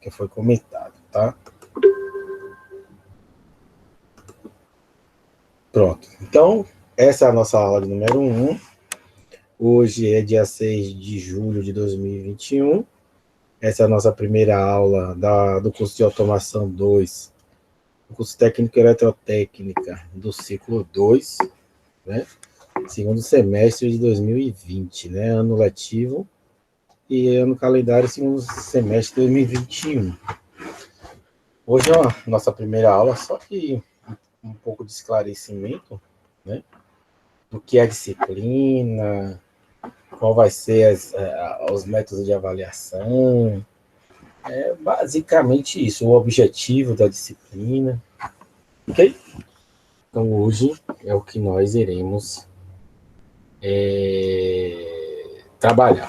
que foi comentado, tá? Pronto. Então, essa é a nossa aula de número 1. Hoje é dia 6 de julho de 2021. Essa é a nossa primeira aula do curso de Automação 2, o curso técnico eletrotécnica do ciclo 2, né? Segundo semestre de 2020, né? Ano letivo e ano calendário, segundo semestre de 2021. Hoje é a nossa primeira aula, só que um pouco de esclarecimento, né? Do que é a disciplina, qual vai ser os métodos de avaliação, basicamente isso, o objetivo da disciplina, ok? Então hoje é o que nós iremos trabalhar,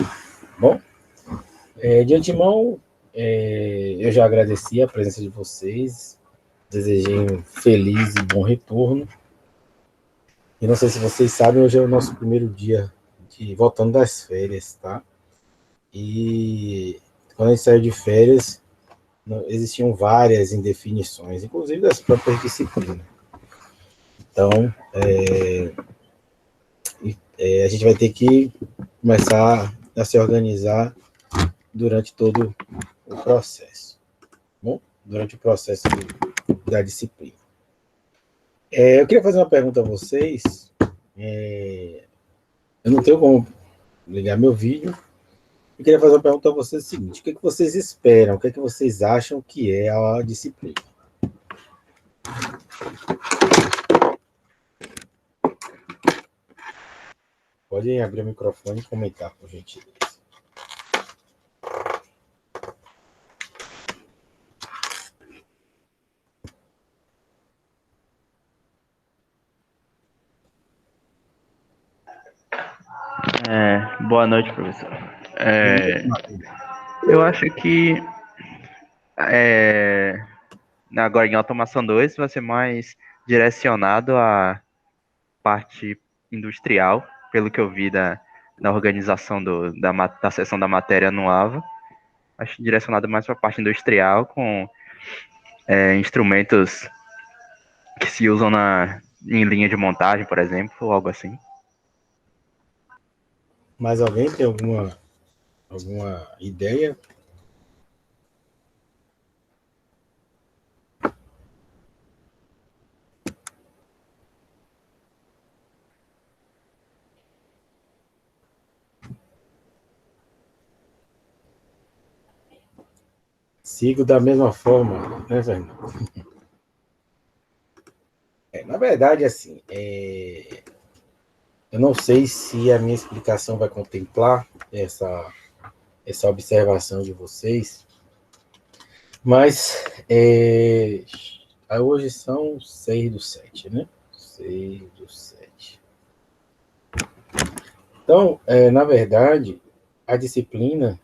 bom? De antemão, eu já agradeci a presença de vocês, desejei um feliz e bom retorno. E não sei se vocês sabem, hoje é o nosso primeiro dia voltando das férias, tá? E quando a gente saiu de férias, existiam várias indefinições, inclusive das próprias disciplinas. Então, a gente vai ter que começar a se organizar durante todo o processo, bom? Durante o processo da disciplina. Eu queria fazer uma pergunta a vocês. Eu não tenho como ligar meu vídeo. Eu queria fazer uma pergunta a vocês: o seguinte: o que vocês esperam? O que vocês acham que é a disciplina? Podem abrir o microfone e comentar, por gentileza. Boa noite, professor. Eu acho que agora em Automação 2 vai ser mais direcionado à parte industrial, pelo que eu vi da organização da seção da matéria no AVA. Acho direcionado mais para a parte industrial, com instrumentos que se usam em linha de montagem, por exemplo, ou algo assim. Mas alguém tem alguma ideia? Sigo da mesma forma, né, Fernando? Na verdade, assim, eu não sei se a minha explicação vai contemplar essa observação de vocês, mas hoje são 6/7, né? 6/7. Então, na verdade, a disciplina,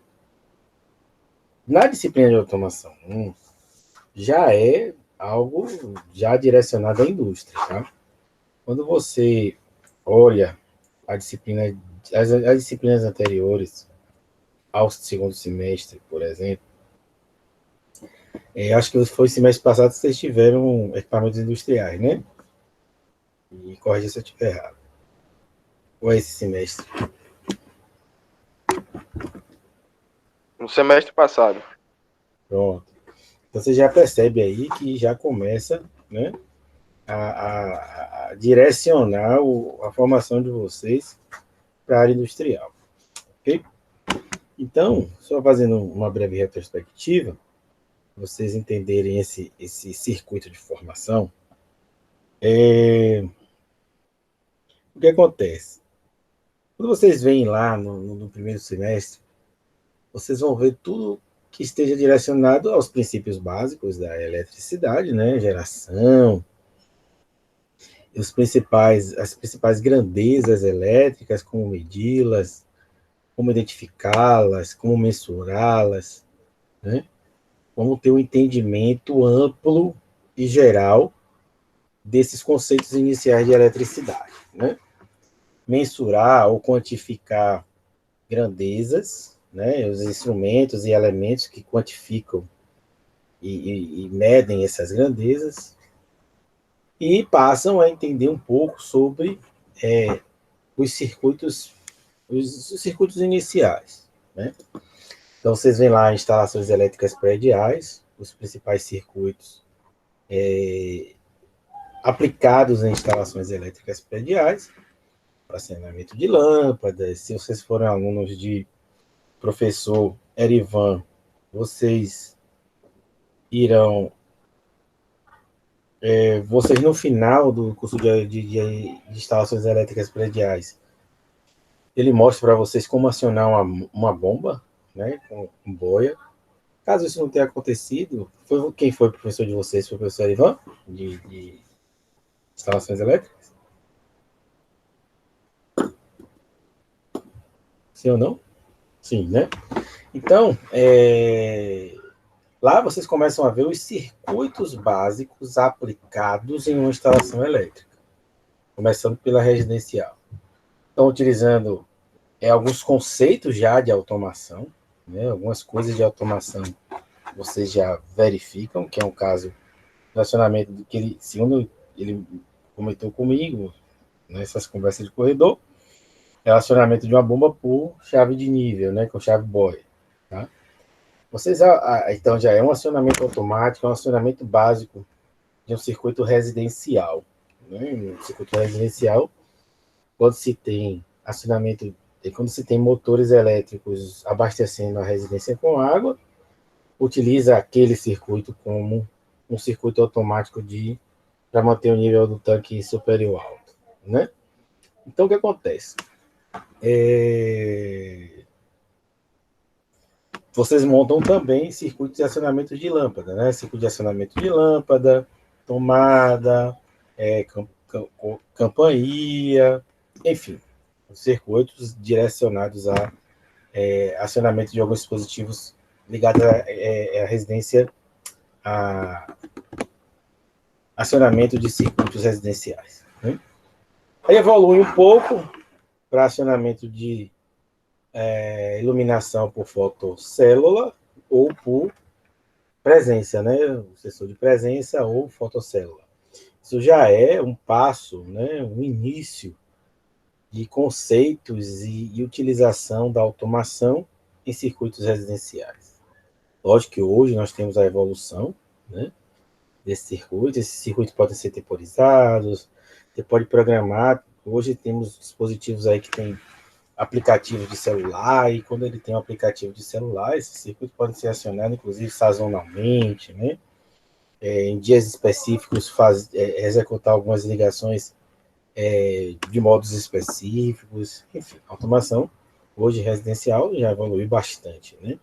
na disciplina de automação 1, já é algo já direcionado à indústria, tá? Quando você olha as disciplinas anteriores ao segundo semestre, por exemplo, acho que foi semestre passado que vocês tiveram equipamentos industriais, né? E corrija se eu estiver errado. Ou é esse semestre? No semestre passado. Pronto. Então você já percebe aí que já começa, né, a direcionar a formação de vocês para a área industrial. Ok? Então, só fazendo uma breve retrospectiva, vocês entenderem esse circuito de formação, o que acontece? Quando vocês vêm lá no primeiro semestre, vocês vão ver tudo que esteja direcionado aos princípios básicos da eletricidade, né? Geração, as principais grandezas elétricas, como medi-las, como identificá-las, como mensurá-las, né? Como ter um entendimento amplo e geral desses conceitos iniciais de eletricidade, né? Mensurar ou quantificar grandezas, né? Os instrumentos e elementos que quantificam e medem essas grandezas, e passam a entender um pouco sobre os circuitos iniciais, né? Então, vocês veem lá instalações elétricas prediais, os principais circuitos aplicados em instalações elétricas prediais, acionamento de lâmpadas. Se vocês forem alunos de professor Erivan, vocês irão, vocês no final do curso de instalações elétricas prediais, ele mostra para vocês como acionar uma bomba, né, com boia. Caso isso não tenha acontecido, quem foi o professor de vocês? Foi o professor Ivan, de instalações elétricas? Sim ou não? Sim, né? Então, lá vocês começam a ver os circuitos básicos aplicados em uma instalação elétrica, começando pela residencial. Estão utilizando alguns conceitos já de automação, né? Algumas coisas de automação vocês já verificam, que é um caso do acionamento que ele, segundo ele comentou comigo, nessas conversas de corredor, relacionamento de uma bomba por chave de nível, né, com chave boia, tá? Vocês, então, já é um acionamento automático, é um acionamento básico de um circuito residencial, né? Um circuito residencial, quando se tem acionamento, quando se tem motores elétricos abastecendo a residência com água, utiliza aquele circuito como um circuito automático para manter o nível do tanque superior alto, né? Então, o que acontece? Vocês montam também circuitos de acionamento de lâmpada, né? Circuito de acionamento de lâmpada, tomada, campainha, enfim, circuitos direcionados a acionamento de alguns dispositivos ligados à residência, a acionamento de circuitos residenciais, né? Aí evolui um pouco para acionamento de iluminação por fotocélula ou por presença, né? O sensor de presença ou fotocélula. Isso já é um passo, né? Um início de conceitos e utilização da automação em circuitos residenciais. Lógico que hoje nós temos a evolução, né, desses circuitos. Esses circuitos podem ser temporizados, você pode programar. Hoje temos dispositivos aí que têm aplicativos de celular, e quando ele tem um aplicativo de celular, esse circuito pode ser acionado, inclusive, sazonalmente, né? Em dias específicos, executar algumas ligações de modos específicos, enfim, automação, hoje residencial, já evoluiu bastante, né?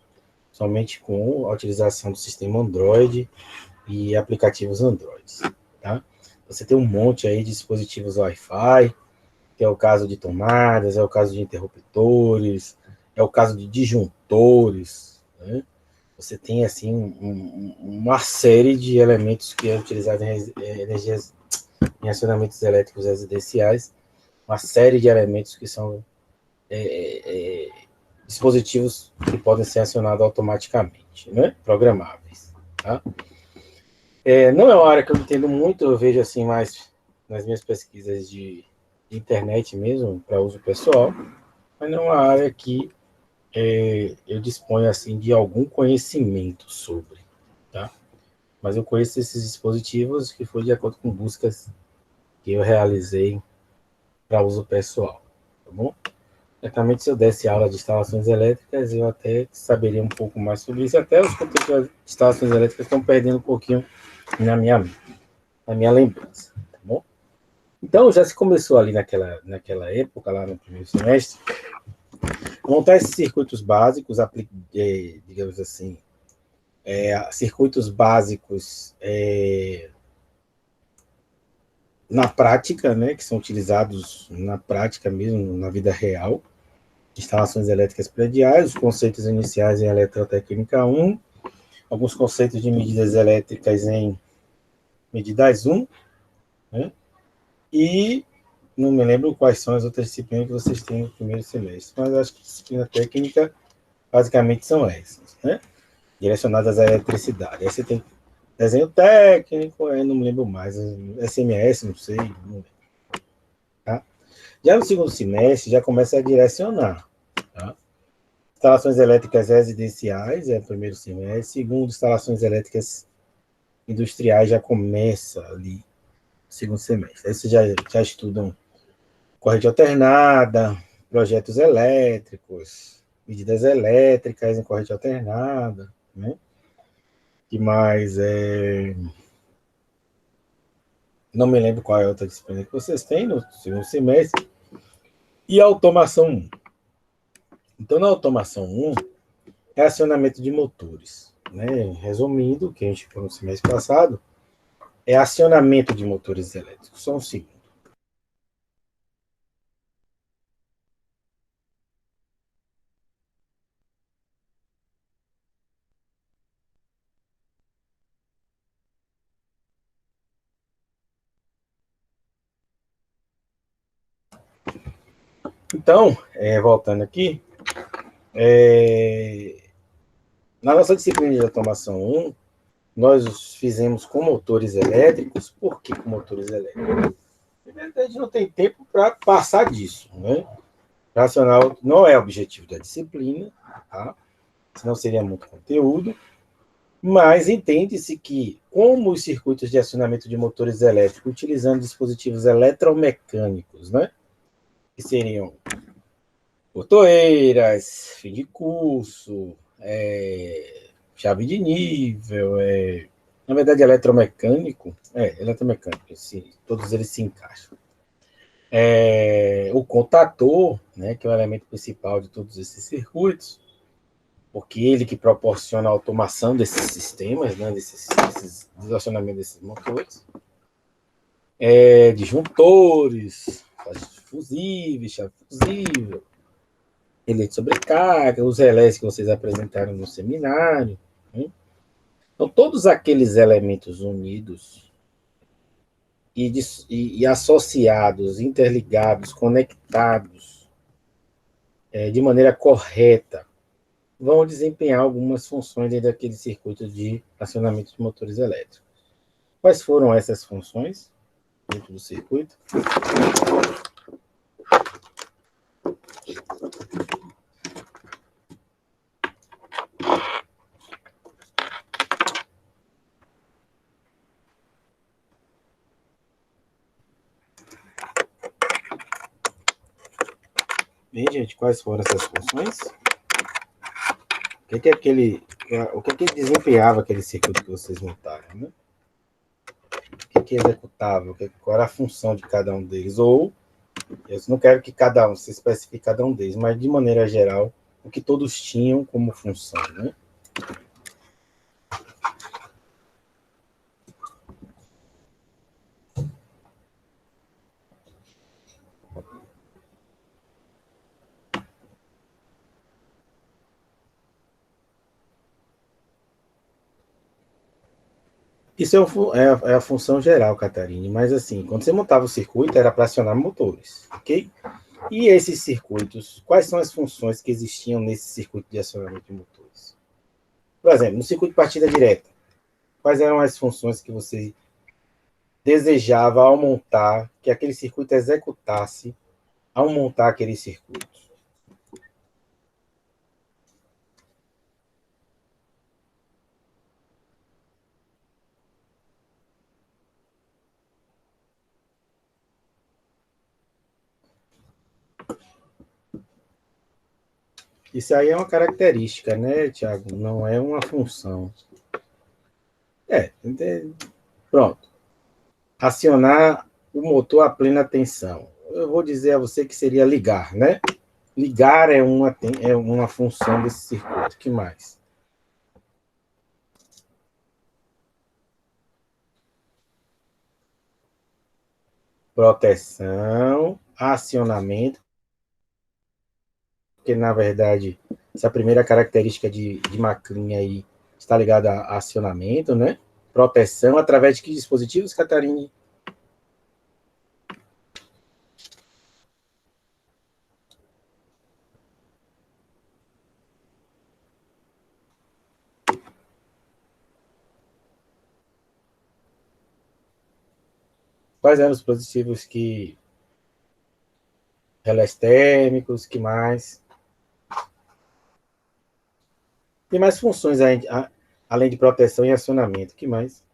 Somente com a utilização do sistema Android e aplicativos Android, tá? Você tem um monte aí de dispositivos Wi-Fi, que é o caso de tomadas, é o caso de interruptores, é o caso de disjuntores, né? Você tem, assim, uma série de elementos que é utilizado em acionamentos elétricos residenciais, uma série de elementos que são dispositivos que podem ser acionados automaticamente, né? Programáveis, tá? Não é uma área que eu entendo muito, eu vejo assim mais nas minhas pesquisas de internet mesmo, para uso pessoal, mas não é uma área que eu disponho assim de algum conhecimento sobre, tá? Mas eu conheço esses dispositivos que foi de acordo com buscas que eu realizei para uso pessoal, tá bom? Certamente, se eu desse aula de instalações elétricas, eu até saberia um pouco mais sobre isso. Até os conteúdos de instalações elétricas estão perdendo um pouquinho na minha lembrança, tá bom? Então, já se começou ali naquela época, lá no primeiro semestre, montar esses circuitos básicos, digamos assim, circuitos básicos na prática, né, que são utilizados na prática mesmo, na vida real, instalações elétricas prediais, os conceitos iniciais em eletrotécnica 1, alguns conceitos de medidas elétricas em medidas 1, né, e não me lembro quais são as outras disciplinas que vocês têm no primeiro semestre, mas acho que disciplina técnica basicamente são essas, né? direcionadas à eletricidade. Aí você tem desenho técnico, aí não me lembro mais, SMS, não sei, não lembro. Tá? Já no segundo semestre, já começa a direcionar. Tá? Instalações elétricas residenciais, é o primeiro semestre. Segundo, instalações elétricas industriais já começa ali, segundo semestre. Aí vocês já estudam corrente alternada, projetos elétricos, medidas elétricas em corrente alternada, né? Que mais não me lembro qual é a outra disciplina que vocês têm no segundo semestre. E a automação 1. Então, na automação 1, é acionamento de motores. Né? Resumindo, o que a gente viu no semestre passado, é acionamento de motores elétricos. Só um segundo. Então, voltando aqui, na nossa disciplina de automação 1, nós fizemos com motores elétricos. Por que com motores elétricos? Primeiro, a gente não tem tempo para passar disso, né? Racional não é objetivo da disciplina, tá? Senão seria muito conteúdo, mas entende-se que, como os circuitos de acionamento de motores elétricos, utilizando dispositivos eletromecânicos, né? Que seriam botoeiras, fim de curso, chave de nível, na verdade, eletromecânico, todos eles se encaixam. O contator, né, que é o elemento principal de todos esses circuitos, porque ele que proporciona a automação desses sistemas, né, desses desacionamentos desses motores, disjuntores, fusíveis, chave fusível, eleito de sobrecarga, os relés que vocês apresentaram no seminário. Né? Então, todos aqueles elementos unidos e associados, interligados, conectados de maneira correta, vão desempenhar algumas funções dentro daquele circuito de acionamento de motores elétricos. Quais foram essas funções dentro do circuito? Bem, gente, quais foram essas funções? O que ele desempenhava aquele circuito que vocês montaram, né? O que executava? Qual era a função de cada um deles? Ou, eu não quero que cada um se especifique cada um deles, mas de maneira geral, o que todos tinham como função, né? Isso é a função geral, Catarine, mas assim, quando você montava o circuito, era para acionar motores, ok? E esses circuitos, quais são as funções que existiam nesse circuito de acionamento de motores? Por exemplo, no circuito de partida direta, quais eram as funções que você desejava ao montar, que aquele circuito executasse ao montar aquele circuito? Isso aí é uma característica, né, Tiago? Não é uma função. Pronto. Acionar o motor a plena tensão. Eu vou dizer a você que seria ligar, né? Ligar é uma função desse circuito. O que mais? Proteção, acionamento, porque na verdade essa primeira característica de McLean aí está ligada a acionamento, né? Proteção através de que dispositivos, Catarine? Quais eram os dispositivos que relés térmicos, que mais? Tem mais funções além de proteção e acionamento, que mais?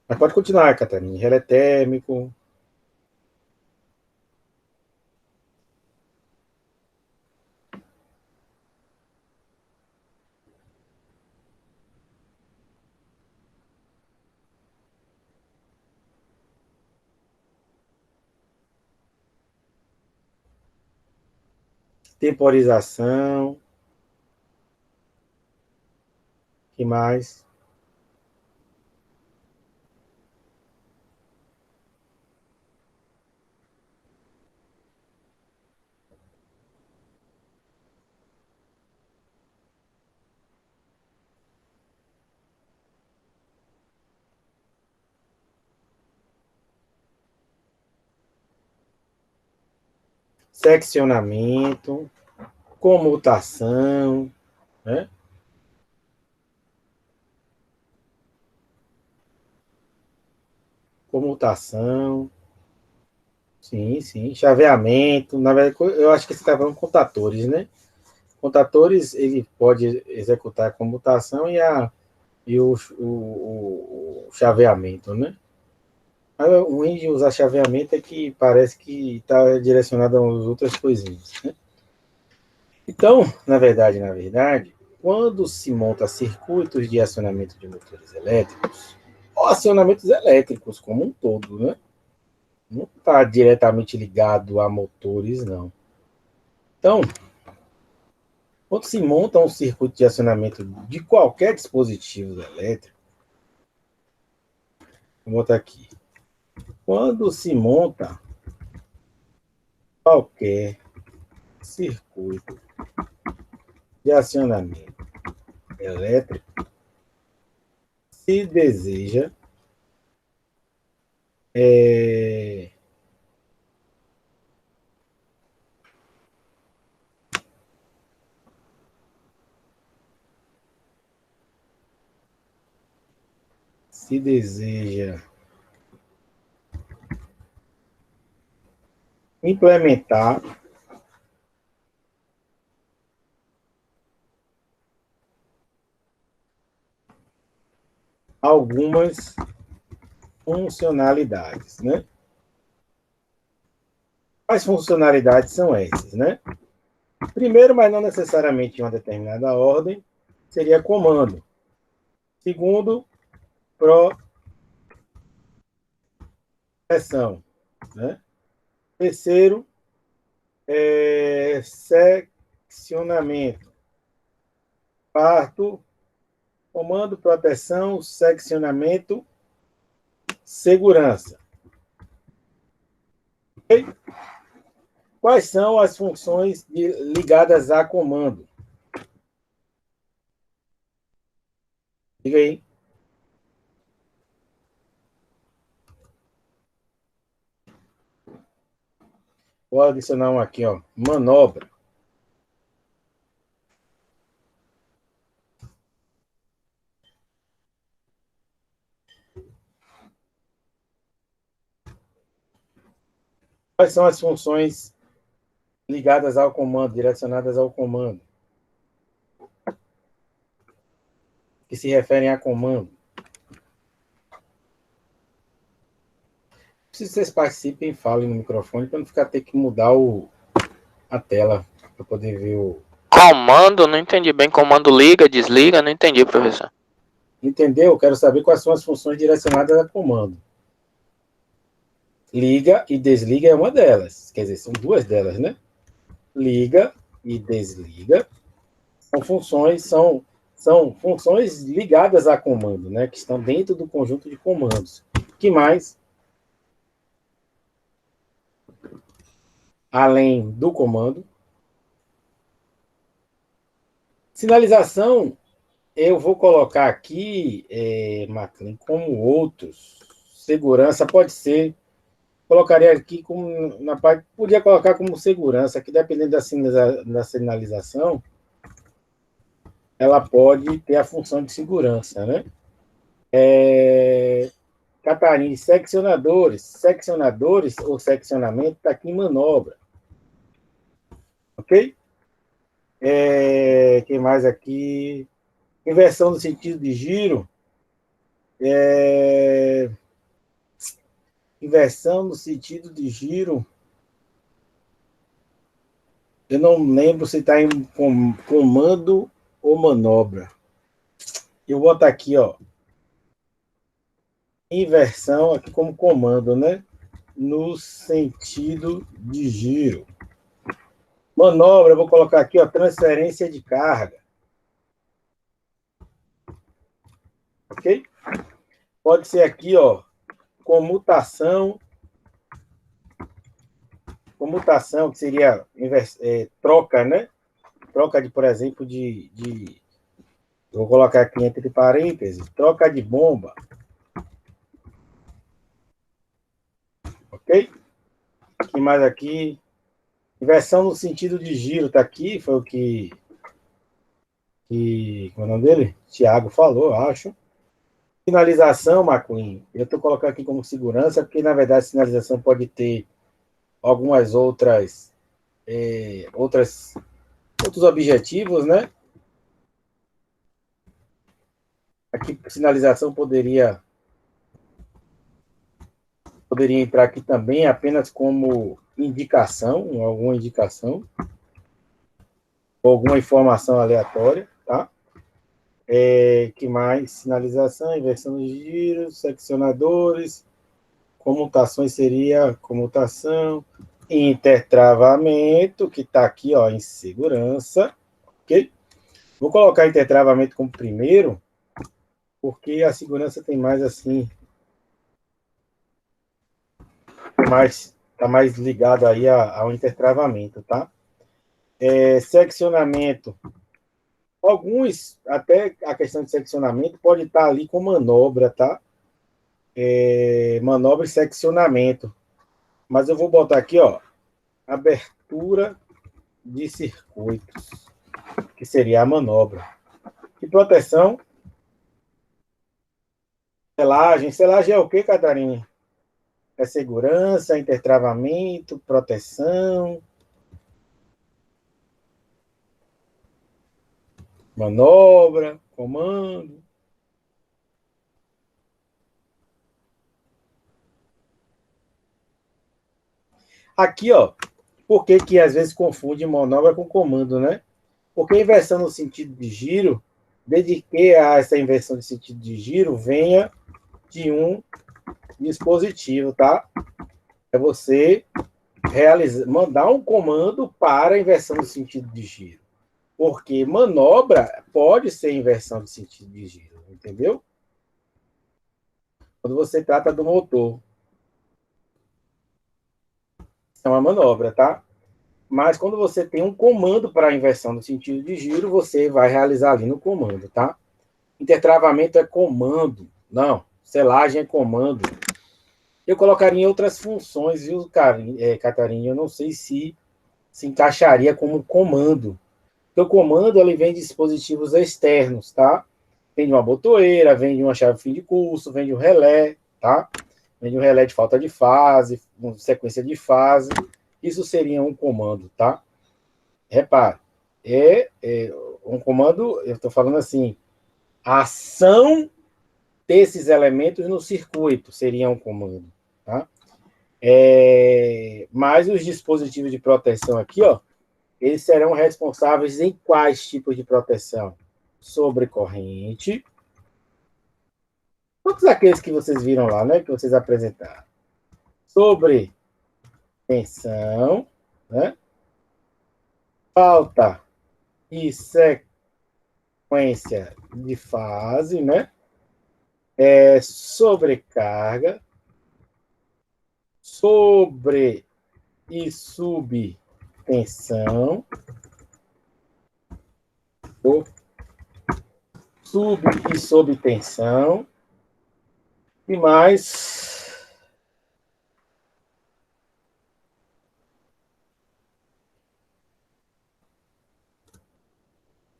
Mas pode continuar, Catarina. Relé térmico. Temporização. Que mais? Seccionamento, comutação, né? Comutação, sim, chaveamento. Na verdade, eu acho que você está falando contatores, né? Contatores, ele pode executar a comutação e o chaveamento, né? O ruim de usar chaveamento é que parece que está direcionado a umas outras coisinhas, né? Então, na verdade, quando se monta circuitos de acionamento de motores elétricos, ou acionamentos elétricos como um todo, né? Não está diretamente ligado a motores, não. Então, quando se monta um circuito de acionamento de qualquer dispositivo elétrico, vou botar aqui. Quando se monta qualquer circuito de acionamento elétrico, se deseja implementar algumas funcionalidades, né? Quais funcionalidades são essas, né? Primeiro, mas não necessariamente em uma determinada ordem, seria comando. Segundo, proteção, né? Terceiro, seccionamento. Quarto, comando, proteção, seccionamento, segurança. Okay? Quais são as funções ligadas a comando? Diga aí. Vou adicionar um aqui, ó. Manobra. Quais são as funções ligadas ao comando, direcionadas ao comando? Que se referem a comando. Preciso que vocês participem e falem no microfone para não ficar ter que mudar a tela para poder ver o. Comando, não entendi bem. Comando liga, desliga, não entendi, professor. Entendeu? Quero saber quais são as funções direcionadas a comando. Liga e desliga é uma delas. Quer dizer, são duas delas, né? Liga e desliga são funções ligadas a comando, né? Que estão dentro do conjunto de comandos. Que mais? Além do comando. Sinalização, eu vou colocar aqui, Maclean, como outros. Segurança pode ser. Colocaria aqui como na parte. Podia colocar como segurança, que dependendo da sinalização, ela pode ter a função de segurança, né? Catarina, seccionadores. Seccionadores ou seccionamento está aqui em manobra. Ok? Quem mais aqui? Inversão no sentido de giro. Inversão no sentido de giro. Eu não lembro se está em comando ou manobra. Eu vou botar aqui, ó. Inversão aqui como comando, né? No sentido de giro. Manobra, eu vou colocar aqui, ó, transferência de carga. Ok? Pode ser aqui, ó, comutação, que seria troca, né? Troca de, por exemplo, vou colocar aqui entre parênteses, troca de bomba. Ok? O que mais aqui? Inversão no sentido de giro, tá aqui, foi o que como é o nome dele? Tiago falou, eu acho. Sinalização, McQueen, eu estou colocando aqui como segurança, porque, na verdade, sinalização pode ter algumas outros objetivos, né? Aqui, sinalização poderia entrar aqui também apenas como indicação, alguma indicação, ou alguma informação aleatória, tá? Que mais? Sinalização, inversão de giros, seccionadores, comutações seria comutação, intertravamento, que está aqui, ó, em segurança, ok? Vou colocar intertravamento como primeiro, porque a segurança tem mais assim, tá mais ligado aí ao intertravamento, tá? Seccionamento. Alguns, até a questão de seccionamento, pode estar ali com manobra, tá? Manobra e seccionamento. Mas eu vou botar aqui, ó, abertura de circuitos, que seria a manobra. E proteção. Selagem. Selagem é o quê, Catarina? É segurança, intertravamento, proteção, manobra, comando. Aqui, ó, por que às vezes confunde manobra com comando, né? Porque a inversão no sentido de giro, desde que essa inversão de sentido de giro venha de um dispositivo, tá? É você mandar um comando para a inversão do sentido de giro. Porque manobra pode ser inversão de sentido de giro, entendeu? Quando você trata do motor. É uma manobra, tá? Mas quando você tem um comando para a inversão do sentido de giro, você vai realizar ali no comando, tá? Intertravamento é comando. Não, selagem é comando. Eu colocaria em outras funções, viu, Catarina? Eu não sei se encaixaria como comando. Porque o comando ele vem de dispositivos externos, tá? Vem de uma botoeira, vem de uma chave fim de curso, vem de um relé, tá? Vem de um relé de falta de fase, uma sequência de fase. Isso seria um comando, tá? Repare, um comando, eu estou falando assim, a ação desses elementos no circuito seria um comando, tá? Mas os dispositivos de proteção aqui, ó, eles serão responsáveis em quais tipos de proteção? Sobre corrente. Todos aqueles que vocês viram lá, né? Que vocês apresentaram. Sobre tensão, né? Falta e sequência de fase, né? Sobrecarga. Sobre e subtensão. Sub e subtensão. E mais.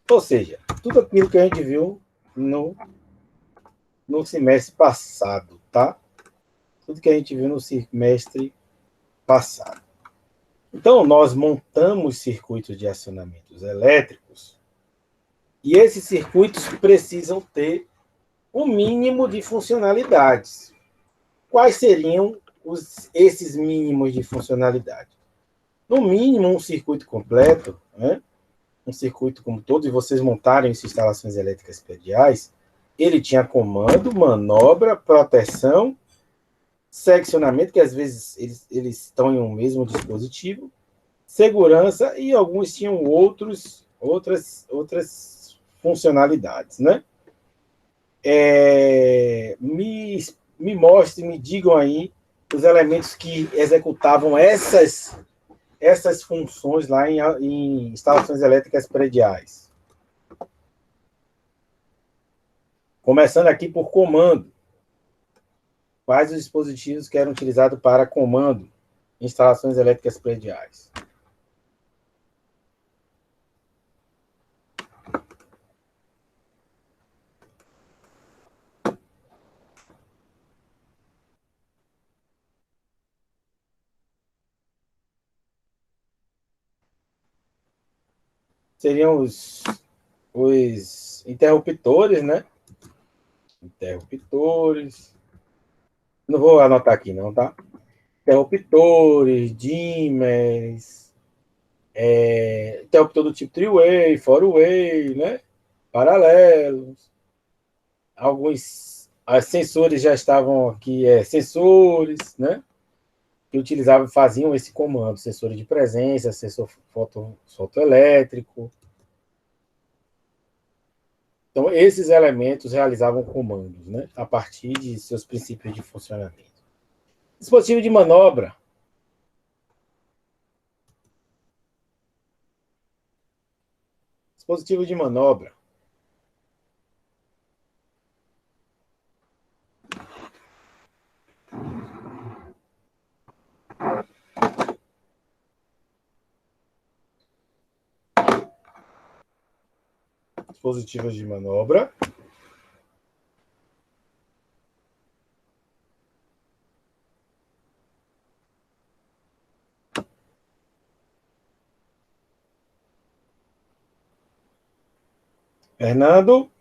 Ou seja, tudo aquilo que a gente viu no semestre passado, tá? tudo que a gente viu no semestre passado. Então, nós montamos circuitos de acionamentos elétricos e esses circuitos precisam ter o mínimo de funcionalidades. Quais seriam esses mínimos de funcionalidade? No mínimo, um circuito completo, né? Um circuito como todos, e vocês montarem essas instalações elétricas prediais, ele tinha comando, manobra, proteção, seccionamento, que às vezes eles estão em um mesmo dispositivo, segurança, e alguns tinham outras funcionalidades, né? Me mostrem, me digam aí os elementos que executavam essas funções lá em instalações elétricas prediais. Começando aqui por comando. Quais os dispositivos que eram utilizados para comando em instalações elétricas prediais? Seriam os interruptores, né? Interruptores. Não vou anotar aqui, não, tá? Interruptores, dimmers, interruptor do tipo three-way, four-way, né? Paralelos. Alguns sensores já estavam aqui, sensores, né? Que utilizavam, faziam esse comando, sensor de presença, sensor fotoelétrico. Então, esses elementos realizavam comandos, né? A partir de seus princípios de funcionamento. Dispositivo de manobra. Dispositivo de manobra. Dispositivos de manobra. Fernando.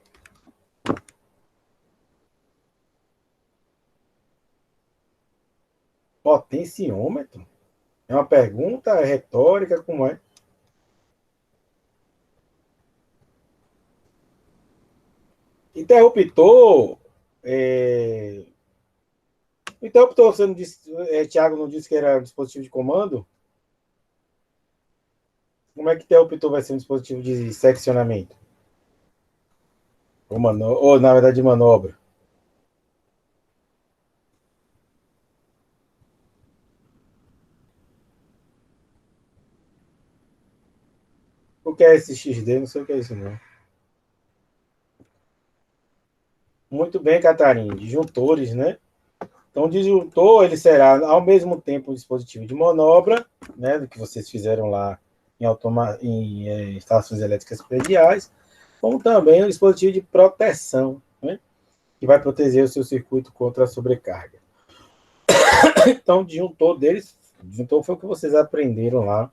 Potenciômetro? É uma pergunta retórica, como é? Interruptor. Interruptor, você não disse, Thiago não disse que era um dispositivo de comando? Como é que interruptor vai ser um dispositivo de seccionamento? Ou na verdade, de manobra? O que é esse XD? Não sei o que é isso, não. Muito bem, Catarina. Disjuntores, né? Então, o disjuntor, ele será, ao mesmo tempo, um dispositivo de manobra, né? Do que vocês fizeram lá em instalações elétricas prediais, como também um dispositivo de proteção, né? Que vai proteger o seu circuito contra a sobrecarga. Então, o disjuntor foi o que vocês aprenderam lá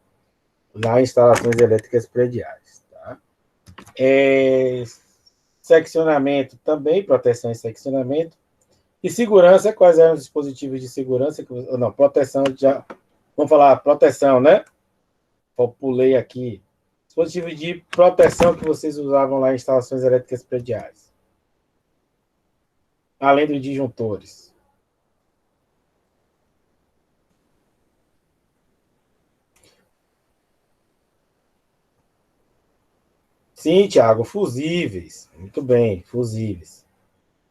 em instalações elétricas prediais. Tá? Seccionamento também, proteção e seccionamento. E segurança, quais eram os dispositivos de segurança? Não, proteção, já. Vamos falar proteção, né? Eu pulei aqui. Dispositivos de proteção que vocês usavam lá em instalações elétricas prediais. Além dos disjuntores. Sim, Thiago, fusíveis. Muito bem, fusíveis.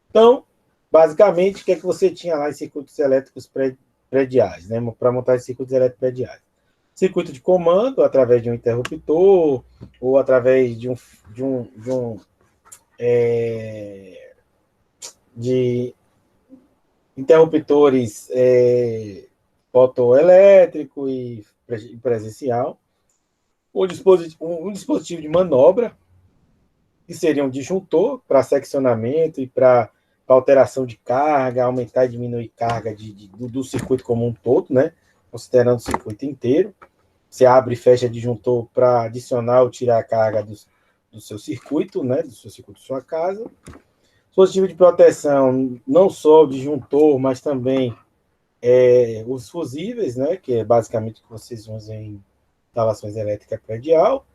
Então, basicamente, o que é que você tinha lá em circuitos elétricos prediais, né? Para montar esses circuitos elétricos prediais. Circuito de comando, através de um interruptor, ou através de interruptores fotoelétrico e presencial. Um dispositivo de manobra, que seria um disjuntor para seccionamento e para para alteração de carga, aumentar e diminuir carga do circuito como um todo, né? Considerando o circuito inteiro. Você abre e fecha disjuntor para adicionar ou tirar a carga do seu circuito, né? Do seu circuito de sua casa. Dispositivo de proteção, não só o disjuntor, mas também os fusíveis, né? Que é basicamente o que vocês usam em instalações elétricas predial.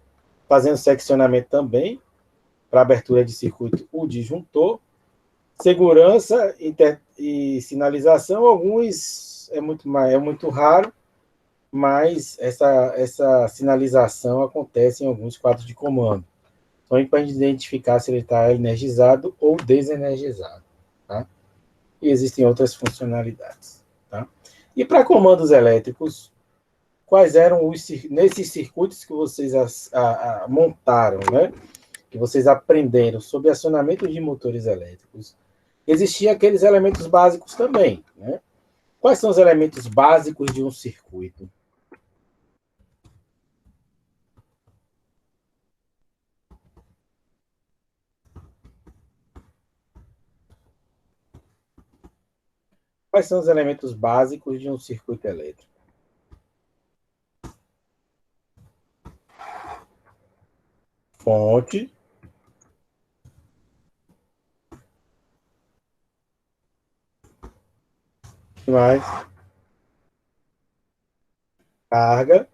Fazendo seccionamento também, para abertura de circuito, o disjuntor. Segurança e sinalização, alguns é muito raro, mas essa sinalização acontece em alguns quadros de comando. Então, para identificar se ele está energizado ou desenergizado. Tá? E existem outras funcionalidades. Tá? E para comandos elétricos, quais eram nesses circuitos que vocês montaram, né? Que vocês aprenderam sobre acionamento de motores elétricos? Existiam aqueles elementos básicos também, né? Quais são os elementos básicos de um circuito? Quais são os elementos básicos de um circuito elétrico? Fonte. O que mais? Carga.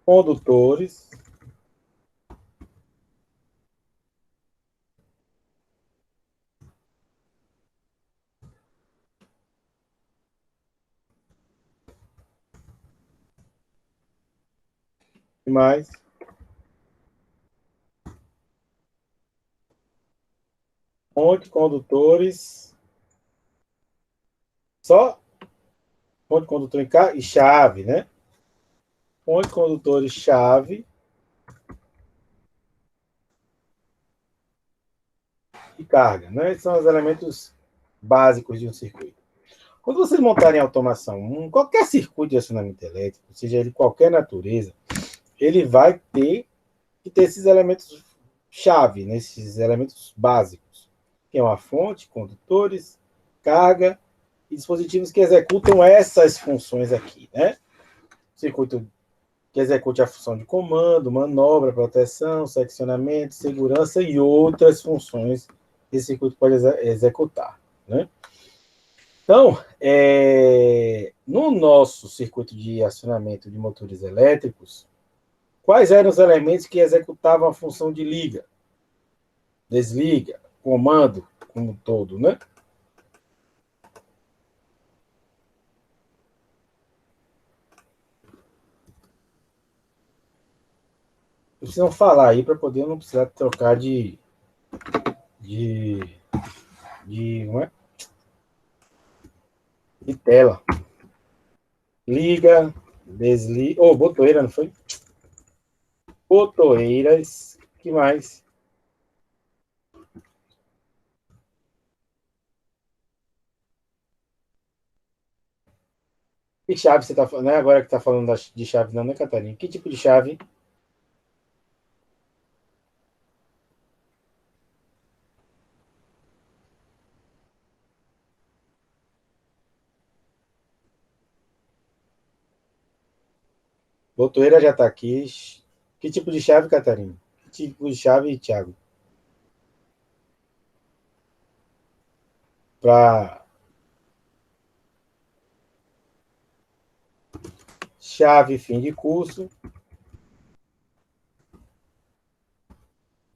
Condutores. O que mais? Fonte, condutores. Só fonte, condutor e chave, né? Fonte, condutores, chave e carga, né? Esses são os elementos básicos de um circuito. Quando vocês montarem automação, qualquer circuito de acionamento elétrico, seja ele de qualquer natureza, ele vai ter que ter esses elementos chave, né? Esses elementos básicos, que é uma fonte, condutores, carga e dispositivos que executam essas funções aqui, né? Circuito que execute a função de comando, manobra, proteção, seccionamento, segurança e outras funções que esse circuito pode executar, né? Então, no nosso circuito de acionamento de motores elétricos, quais eram os elementos que executavam a função de liga, desliga, comando, como um todo, né? Precisam falar aí para poder não precisar trocar de, não é? De tela. Liga, desliga. Oh, botoeira, não foi? Botoeiras. Que mais? Que chave você está falando? Não é agora que está falando de chave, não, né, Catarina? Que tipo de chave? Botoeira já está aqui. Que tipo de chave, Catarina? Que tipo de chave, Thiago? Para chave fim de curso. O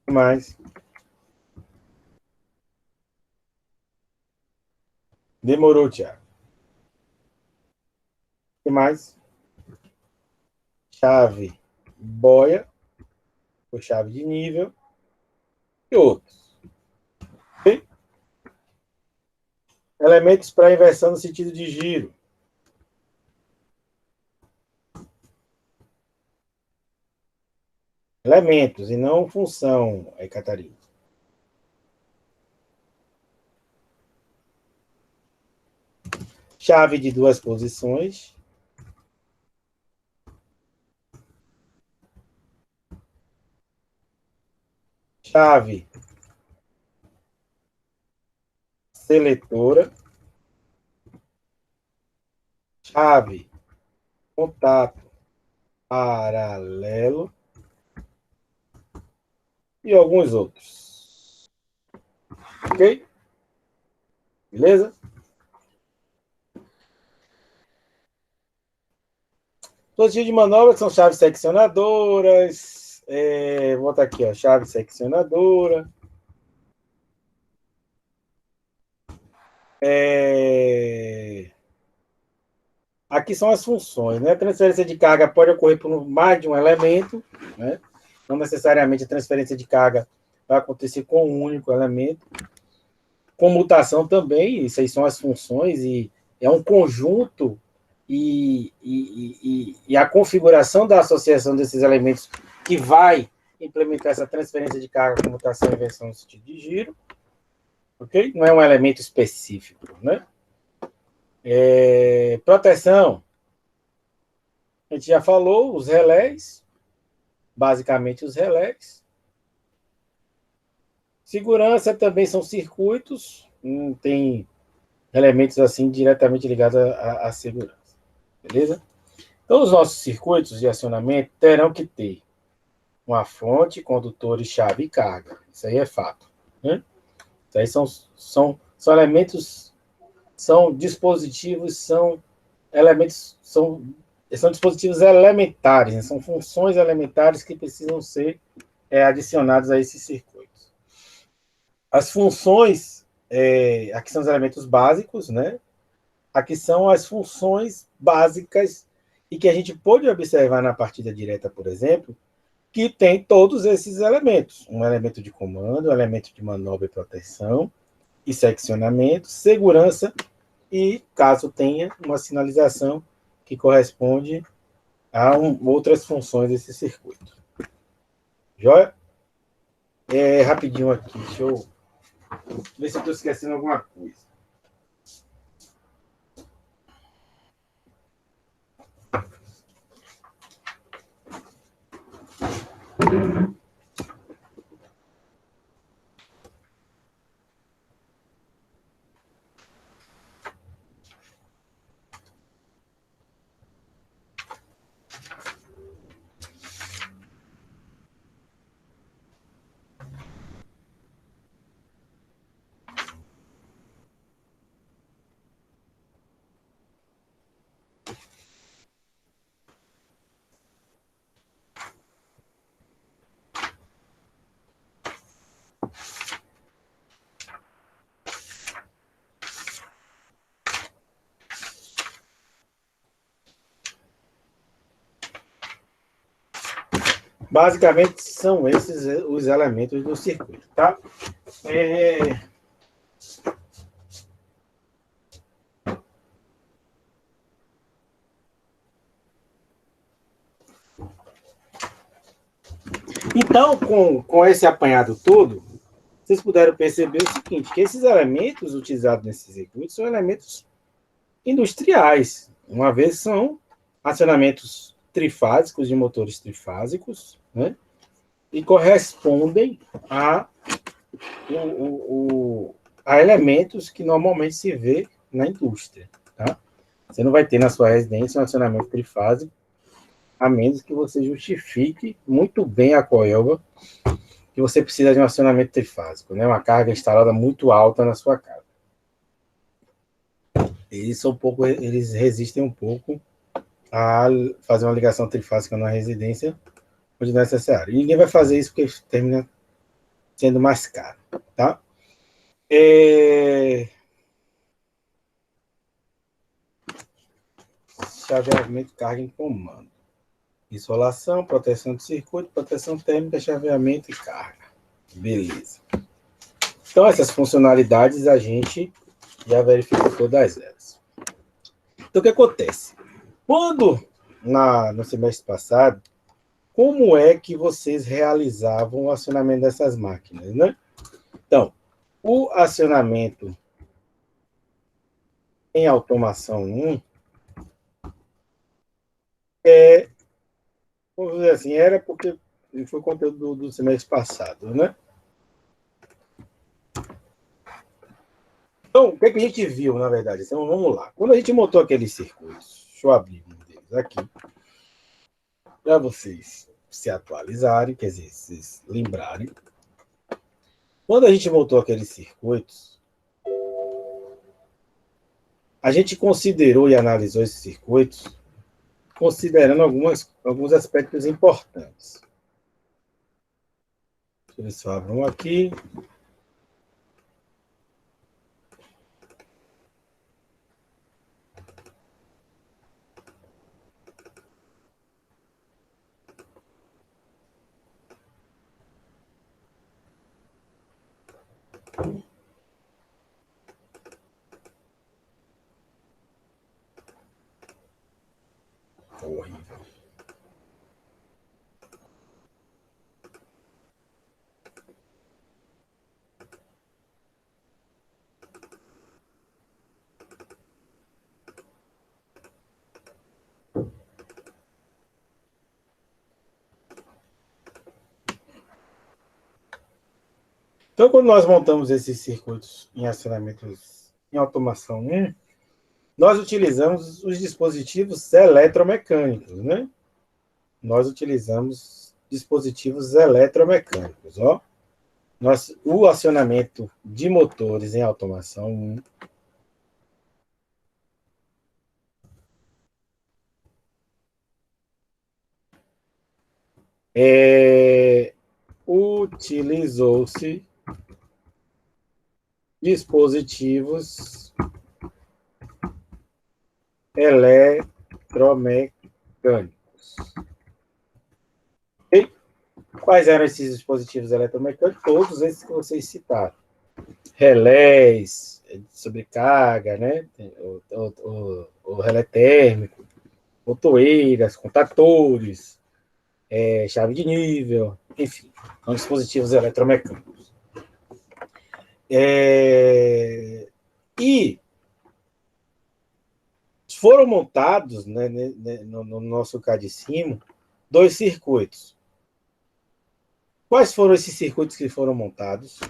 que mais? Demorou, Thiago. O que mais? Chave boia, ou chave de nível, e outros. Okay? Elementos para inversão no sentido de giro. Elementos, e não função, Catarina. Chave de duas posições. Chave seletora, chave, contato paralelo e alguns outros. Ok? Beleza? Dispositivos de manobra são chaves seccionadoras. Vou botar aqui, ó, chave seccionadora. Aqui são as funções, né? A transferência de carga pode ocorrer por mais de um elemento, né? Não necessariamente a transferência de carga vai acontecer com um único elemento. Comutação também, isso aí são as funções, e é um conjunto, e a configuração da associação desses elementos que vai implementar essa transferência de carga, comutação e inversão no sentido de giro, ok? Não é um elemento específico, né? Proteção, a gente já falou, os relés, basicamente os relés. Segurança também são circuitos, não tem elementos assim diretamente ligados à segurança, beleza? Então, os nossos circuitos de acionamento terão que ter uma fonte, condutores, chave e carga. Isso aí é fato, né? Isso aí são elementos, são dispositivos, são elementos, são dispositivos elementares, né? São funções elementares que precisam ser adicionadas a esses circuitos. As funções, aqui são os elementos básicos, né? Aqui são as funções básicas e que a gente pode observar na partida direta, por exemplo, que tem todos esses elementos. Um elemento de comando, um elemento de manobra e proteção, e seccionamento, segurança e, caso tenha, uma sinalização que corresponde a outras funções desse circuito. Joia? Rapidinho aqui, deixa eu ver se eu estou esquecendo alguma coisa. Basicamente, são esses os elementos do circuito, tá? Então, com esse apanhado todo, vocês puderam perceber o seguinte, que esses elementos utilizados nesses circuitos são elementos industriais, uma vez são acionamentos trifásicos de motores trifásicos, né? E correspondem a elementos que normalmente se vê na indústria, tá? Você não vai ter na sua residência um acionamento trifásico, a menos que você justifique muito bem a Coelba que você precisa de um acionamento trifásico, né? Uma carga instalada muito alta na sua casa. Eles resistem um pouco a fazer uma ligação trifásica na residência onde não é necessário. E ninguém vai fazer isso porque termina sendo mais caro, tá? Chaveamento, carga em comando. Isolação, proteção de circuito, proteção térmica, chaveamento e carga. Beleza. Então, essas funcionalidades a gente já verificou todas elas. Então, o que acontece? Quando, no semestre passado, como é que vocês realizavam o acionamento dessas máquinas, né? Então, o acionamento em automação 1 vamos dizer assim, era porque foi conteúdo do semestre passado, né? Então, o que, é que a gente viu, na verdade? Então, vamos lá. Quando a gente montou aqueles circuitos, deixa eu abrir um deles aqui, para vocês se atualizarem, quer dizer, vocês lembrarem. Quando a gente montou aqueles circuitos, a gente considerou e analisou esses circuitos considerando alguns aspectos importantes. Deixa eu ver se eu abro um aqui. Horrível. Então, quando nós montamos esses circuitos em acionamentos em automação 1, nós utilizamos os dispositivos eletromecânicos, né? Nós utilizamos dispositivos eletromecânicos, ó. O acionamento de motores em automação 1 utilizou-se dispositivos eletromecânicos. E quais eram esses dispositivos eletromecânicos? Todos esses que vocês citaram. Relés, sobrecarga, né? O relé térmico, botoeiras, contactores, chave de nível, enfim, são dispositivos eletromecânicos. E foram montados, né, no nosso cadicimo, 2 circuitos. Quais foram esses circuitos que foram montados?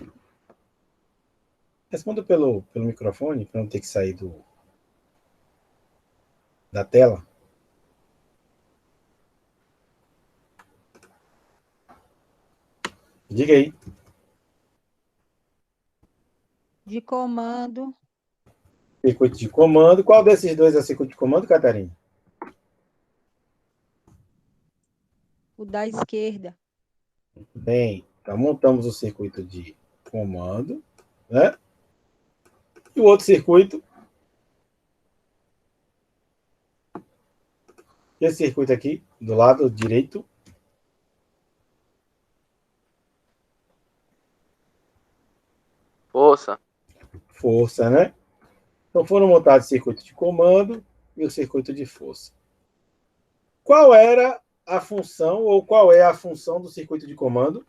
Responda pelo microfone, para não ter que sair da tela. Diga aí. De comando. Circuito de comando. Qual desses dois é circuito de comando, Catarina? O da esquerda. Bem, então montamos o circuito de comando, né? E o outro circuito? Esse circuito aqui, do lado direito. Força. Força, né? Então foram montados o circuito de comando e o circuito de força. Qual era a função, ou qual é a função do circuito de comando?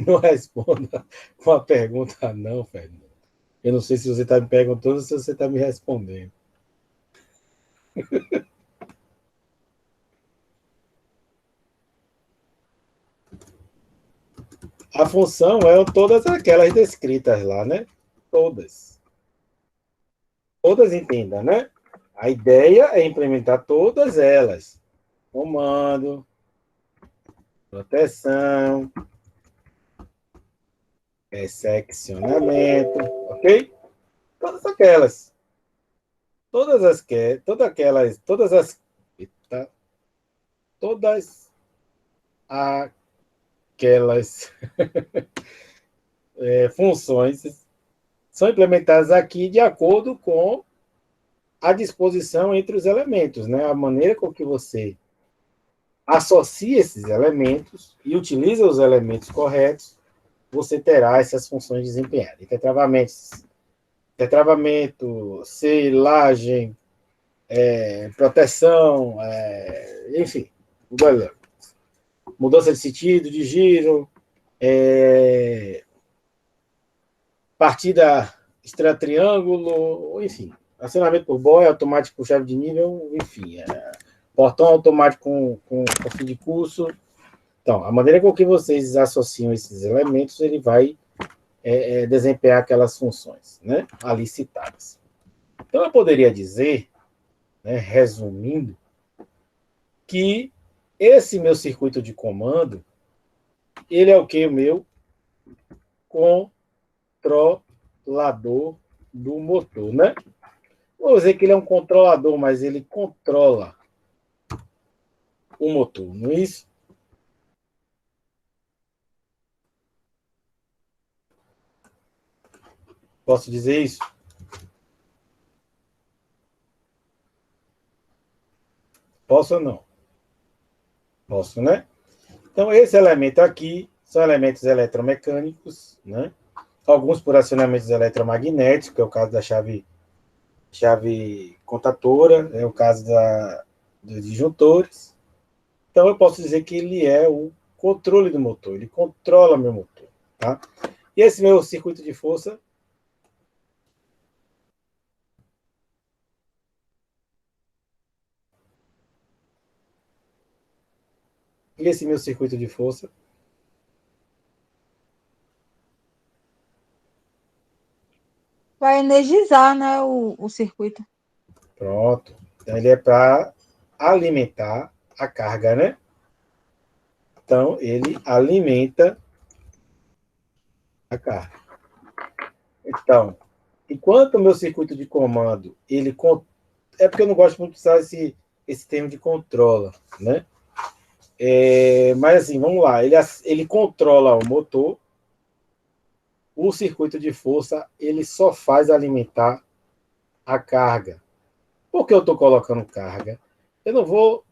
Não responda com a pergunta não, Fernando. Eu não sei se você está me perguntando ou se você está me respondendo. A função é todas aquelas descritas lá, né? Todas. Todas entendam, né? A ideia é implementar todas elas. Comando, proteção, seccionamento, ok? Todas aquelas. Eita, todas aquelas funções são implementadas aqui de acordo com a disposição entre os elementos, né? A maneira com que você associa esses elementos e utiliza os elementos corretos, você terá essas funções desempenhadas. Tetravamento, selagem, proteção, enfim, mudança de sentido, de giro, partida extra-triângulo, enfim, acionamento por boia, automático por chave de nível, enfim, portão automático com fim de curso. Então, a maneira com que vocês associam esses elementos, ele vai desempenhar aquelas funções, né, ali citadas. Então, eu poderia dizer, né, resumindo, que esse meu circuito de comando, ele é o que? O meu controlador do motor, né? Vou dizer que ele é um controlador, mas ele controla o motor, não é isso? Posso dizer isso? Posso ou não? Posso, né? Então, esse elemento aqui são elementos eletromecânicos, né? Alguns por acionamentos eletromagnéticos, que é o caso da chave contatora, é o caso dos disjuntores. Então, eu posso dizer que ele é o controle do motor, ele controla meu motor, tá? E esse meu circuito de força, Vai energizar, né, o circuito. pronto. Então, ele é para alimentar a carga, né? Então, ele alimenta a carga. Então, enquanto o meu circuito de comando, é porque eu não gosto muito de usar esse termo de controla, né? Mas assim, vamos lá, ele controla o motor, o circuito de força, ele só faz alimentar a carga. Por que eu estou colocando carga? Eu não vou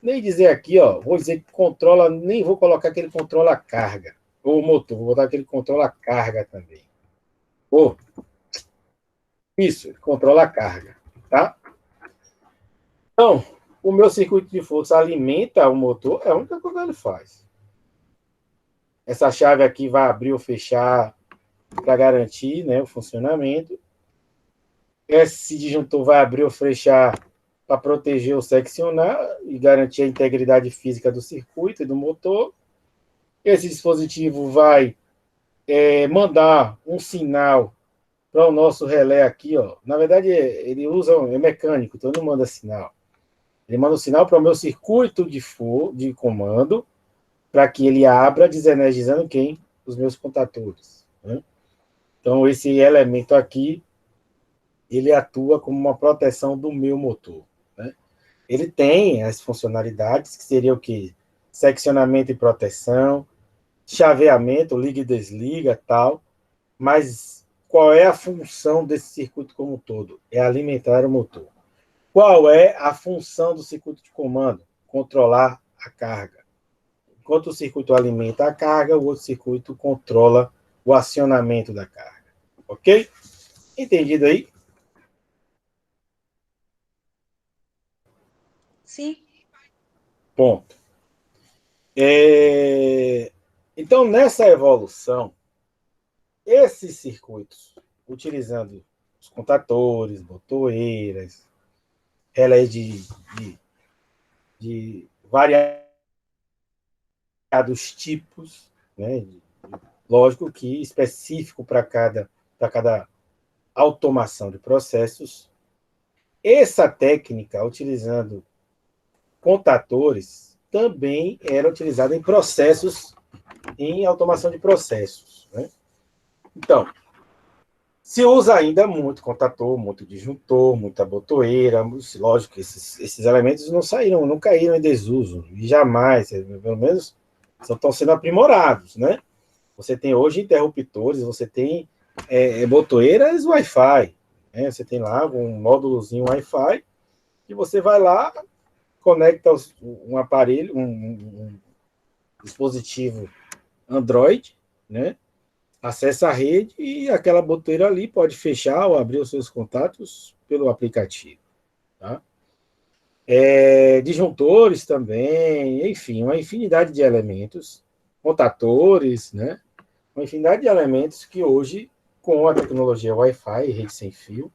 nem dizer aqui, ó, vou dizer que controla, nem vou colocar que ele controla a carga, ou o motor, vou botar que ele controla a carga também. Isso, ele controla a carga, tá? Então, o meu circuito de força alimenta o motor, é a única coisa que ele faz. Essa chave aqui vai abrir ou fechar para garantir, né, o funcionamento. Esse disjuntor vai abrir ou fechar para proteger ou seccionar e garantir a integridade física do circuito e do motor. Esse dispositivo vai mandar um sinal para o nosso relé aqui, ó. Na verdade, ele é mecânico, então não manda sinal. Ele manda um sinal para o meu circuito de comando, para que ele abra, desenergizando quem? Os meus contatores, né? Então, esse elemento aqui, ele atua como uma proteção do meu motor, né? Ele tem as funcionalidades, que seria o quê? Seccionamento e proteção, chaveamento, liga e desliga, tal, mas qual é a função desse circuito como um todo? É alimentar o motor. Qual é a função do circuito de comando? Controlar a carga. Enquanto o circuito alimenta a carga, o outro circuito controla o acionamento da carga. Ok? Entendido aí? Sim. Ponto. Então, nessa evolução, esses circuitos, utilizando os contatores, botoeiras, relés de variados tipos, né? Lógico que específico para cada automação de processos. Essa técnica, utilizando contatores, também era utilizada em processos, em automação de processos, né? Então, se usa ainda muito contator, muito disjuntor, muita botoeira. Lógico que esses elementos não caíram em desuso, e jamais, pelo menos, estão sendo aprimorados, né? Você tem hoje interruptores, você tem botoeiras Wi-Fi, né? Você tem lá um módulozinho Wi-Fi, e você vai lá, conecta um aparelho, um dispositivo Android, né? Acessa a rede e aquela botoeira ali pode fechar ou abrir os seus contatos pelo aplicativo, tá? disjuntores também, enfim, uma infinidade de elementos, contatores, né? Uma infinidade de elementos que hoje, com a tecnologia Wi-Fi, rede sem fio,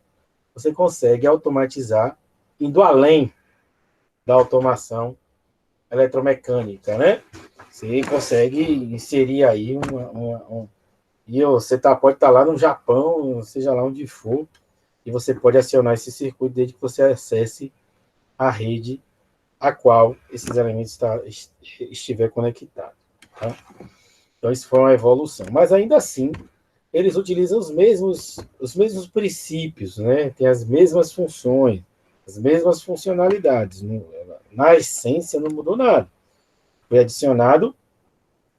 você consegue automatizar, indo além da automação eletromecânica, né? Você consegue inserir aí e você pode estar lá no Japão, seja lá onde for, e você pode acionar esse circuito desde que você acesse a rede a qual esses elementos estiver conectado. Tá? Então, isso foi uma evolução. Mas, ainda assim, eles utilizam os mesmos princípios, né? Tem as mesmas funções, as mesmas funcionalidades. Na essência, não mudou nada. Foi adicionado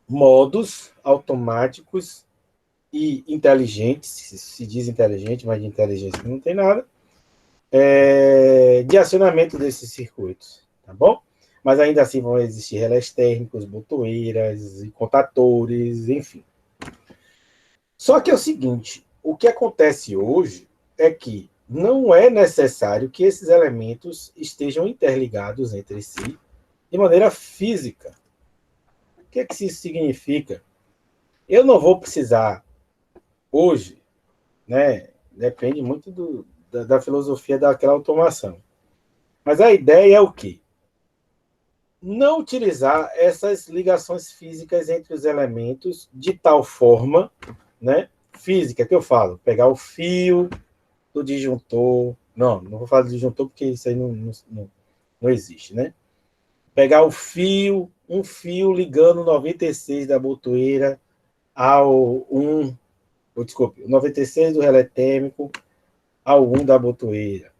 modos automáticos e inteligentes, se diz inteligente, mas de inteligência não tem nada, de acionamento desses circuitos, tá bom? Mas ainda assim vão existir relés térmicos, botoeiras, contatores, enfim. Só que é o seguinte, o que acontece hoje é que não é necessário que esses elementos estejam interligados entre si de maneira física. O que isso significa? Eu não vou precisar, hoje, né? Depende muito da filosofia daquela automação. Mas a ideia é o quê? Não utilizar essas ligações físicas entre os elementos de tal forma, né? Física, que eu falo, pegar o fio do disjuntor. Não vou falar do disjuntor porque isso aí não existe, né? Pegar um fio ligando o 96 da botoeira ao 1, desculpe, o 96 do relé térmico ao 1 da botoeira.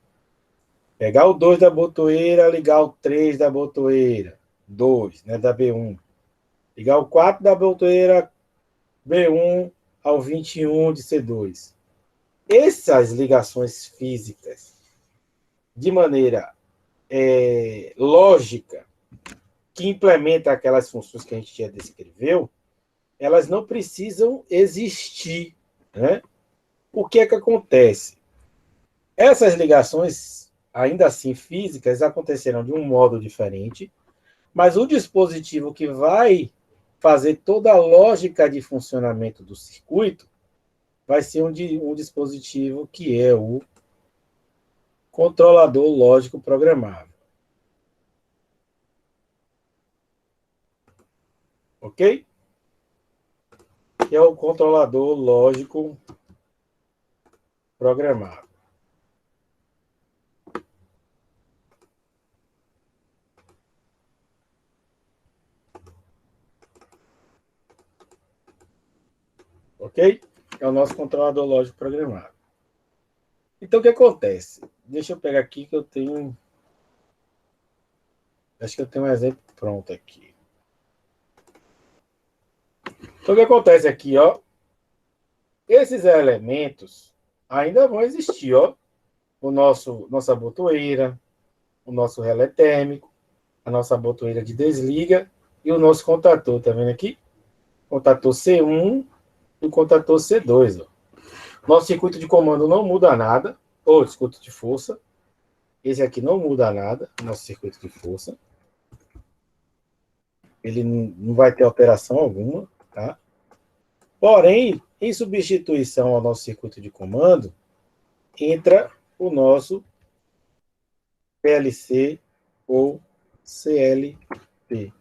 Pegar o 2 da botoeira, ligar o 3 da botoeira, 2, né, da B1. Ligar o 4 da botoeira B1 ao 21 de C2. Essas ligações físicas, de maneira lógica, que implementa aquelas funções que a gente já descreveu, elas não precisam existir, né? O que é que acontece? Essas ligações, ainda assim físicas, acontecerão de um modo diferente, mas o dispositivo que vai fazer toda a lógica de funcionamento do circuito vai ser um dispositivo que é o controlador lógico programável. Ok? Que é o controlador lógico programável. Ok? É o nosso controlador lógico programável. Então, o que acontece? Deixa eu pegar aqui que eu tenho... Acho que eu tenho um exemplo pronto aqui. Então, o que acontece aqui, ó? Esses elementos ainda vão existir, ó. Nossa botoeira, o nosso relé térmico, a nossa botoeira de desliga e o nosso contator, tá vendo aqui? Contator C1 e o contator C2, ó. Nosso circuito de comando não muda nada, ou circuito de força. Esse aqui não muda nada, nosso circuito de força. Ele não vai ter alteração alguma, tá? Porém, em substituição ao nosso circuito de comando, entra o nosso PLC ou CLP, que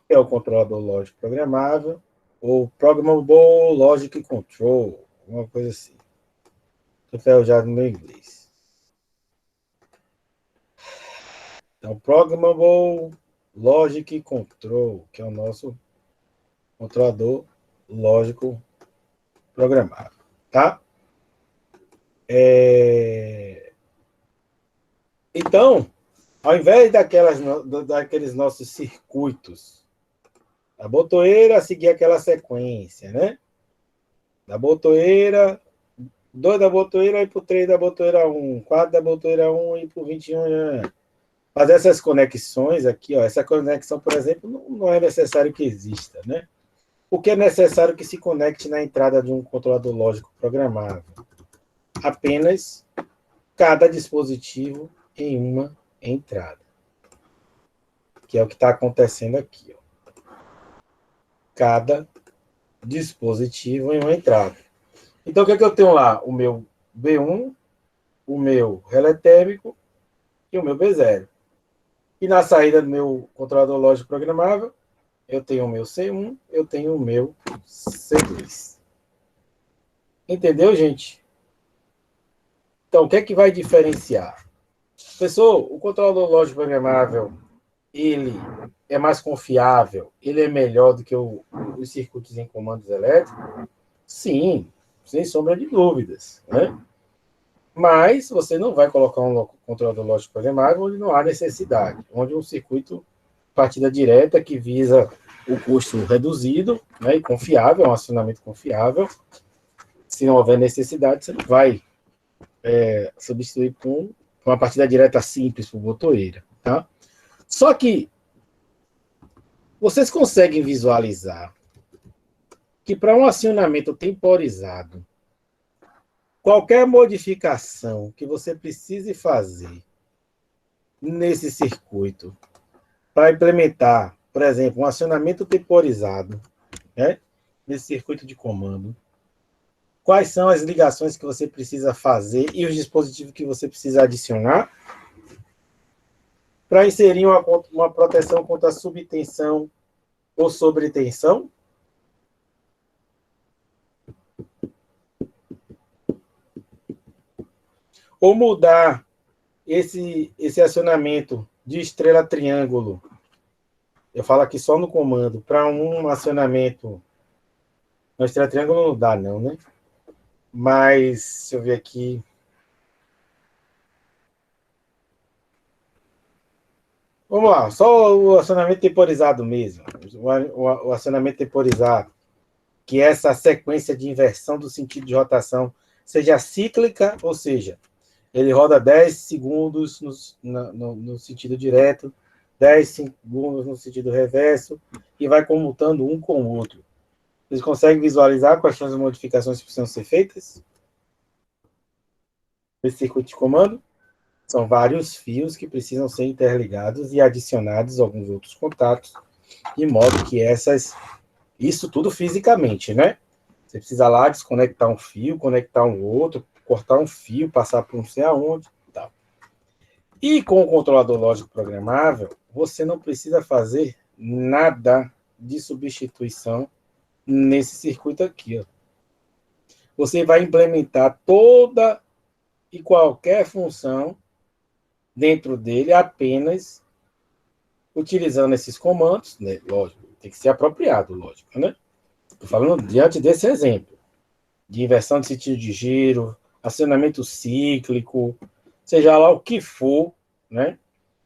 é o controlador lógico programável, ou Programmable Logic Control, uma coisa assim. Estou ferrujado no meu inglês. Então, Programmable Logic Control, que é o nosso controlador lógico programável, tá? Então, ao invés daqueles nossos circuitos, a botoeira seguir aquela sequência, né? Da botoeira, 2 da botoeira ir para o 3 da botoeira 1, 4 da botoeira 1 ir para o 21. Fazer essas conexões aqui, ó, essa conexão, por exemplo, não é necessário que exista, né? Porque é necessário que se conecte na entrada de um controlador lógico programável. Apenas cada dispositivo em uma entrada. que é o que está acontecendo aqui. Ó. Cada dispositivo em uma entrada. Então, o que é que eu tenho lá? O meu B1, o meu relé térmico e o meu B0. E na saída do meu controlador lógico programável, eu tenho o meu C1, eu tenho o meu C2. Entendeu, gente? Então, o que é que vai diferenciar? Professor, o controlador lógico programável, ele é mais confiável? Ele é melhor do que os circuitos em comandos elétricos? Sim, sem sombra de dúvidas, né? Mas você não vai colocar um controlador lógico programável onde não há necessidade, onde um circuito partida direta que visa o custo reduzido, né, e confiável, um acionamento confiável. Se não houver necessidade, você não vai substituir com uma partida direta simples por botoeira, tá? Só que vocês conseguem visualizar que para um acionamento temporizado, qualquer modificação que você precise fazer nesse circuito para implementar, por exemplo, um acionamento temporizado, né, nesse circuito de comando, quais são as ligações que você precisa fazer e os dispositivos que você precisa adicionar para inserir uma proteção contra subtensão ou sobretensão? Ou mudar esse acionamento de estrela triângulo, eu falo aqui só no comando, para um acionamento. Na estrela triângulo não dá, não, né? Mas, se eu ver aqui. Vamos lá, só o acionamento temporizado mesmo. O acionamento temporizado, que é essa sequência de inversão do sentido de rotação seja cíclica, ou seja, ele roda 10 segundos no sentido direto, 10 segundos no sentido reverso, e vai comutando um com o outro. Vocês conseguem visualizar quais são as modificações que precisam ser feitas nesse circuito de comando? São vários fios que precisam ser interligados e adicionados a alguns outros contatos, de modo que isso tudo fisicamente, né? Você precisa lá desconectar um fio, conectar um outro, cortar um fio, passar por não sei aonde, tal. E com o controlador lógico programável, você não precisa fazer nada de substituição nesse circuito aqui, ó. Você vai implementar toda e qualquer função dentro dele apenas utilizando esses comandos, né? Lógico, tem que ser apropriado, lógico, né? Estou falando diante desse exemplo de inversão de sentido de giro, acionamento cíclico, seja lá o que for, né?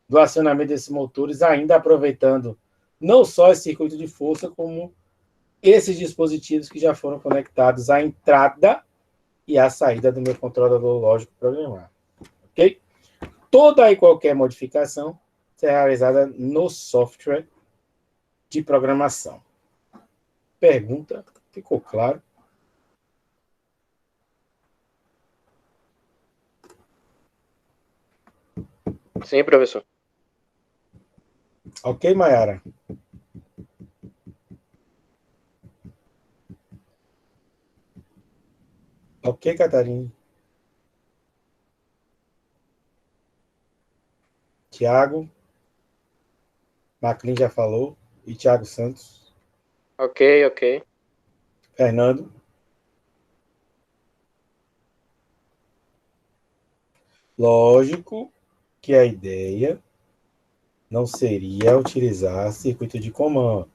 Do acionamento desses motores, ainda aproveitando não só esse circuito de força, como esses dispositivos que já foram conectados à entrada e à saída do meu controlador lógico programado. Ok? Toda e qualquer modificação será realizada no software de programação. Pergunta? Ficou claro? Sim, professor. Ok, Mayara? Ok, Catarina? Tiago? Maclin já falou. E Tiago Santos? Ok, ok. Fernando? Lógico que a ideia não seria utilizar circuito de comando.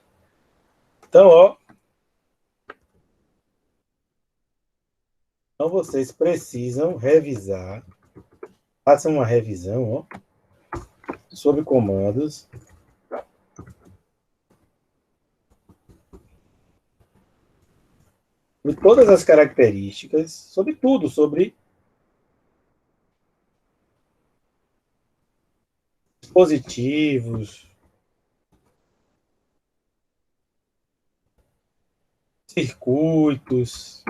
Então, ó, então vocês precisam revisar, façam uma revisão, ó, sobre comandos, sobre todas as características, sobre tudo, sobre dispositivos, circuitos,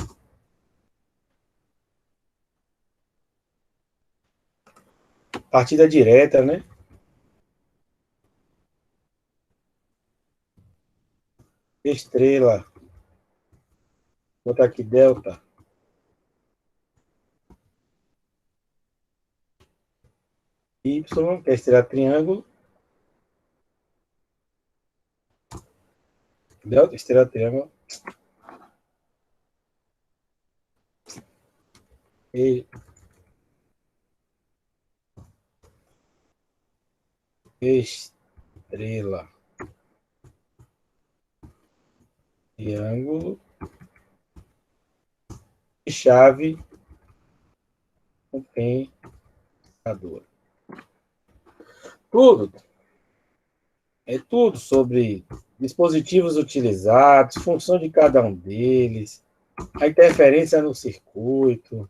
partida direta, né? estrela, vou botar aqui delta, y, que é estrela triângulo, delta, estrela triângulo, e estrela triângulo e chave compensadora. Tudo tudo sobre dispositivos utilizados, função de cada um deles, a interferência no circuito.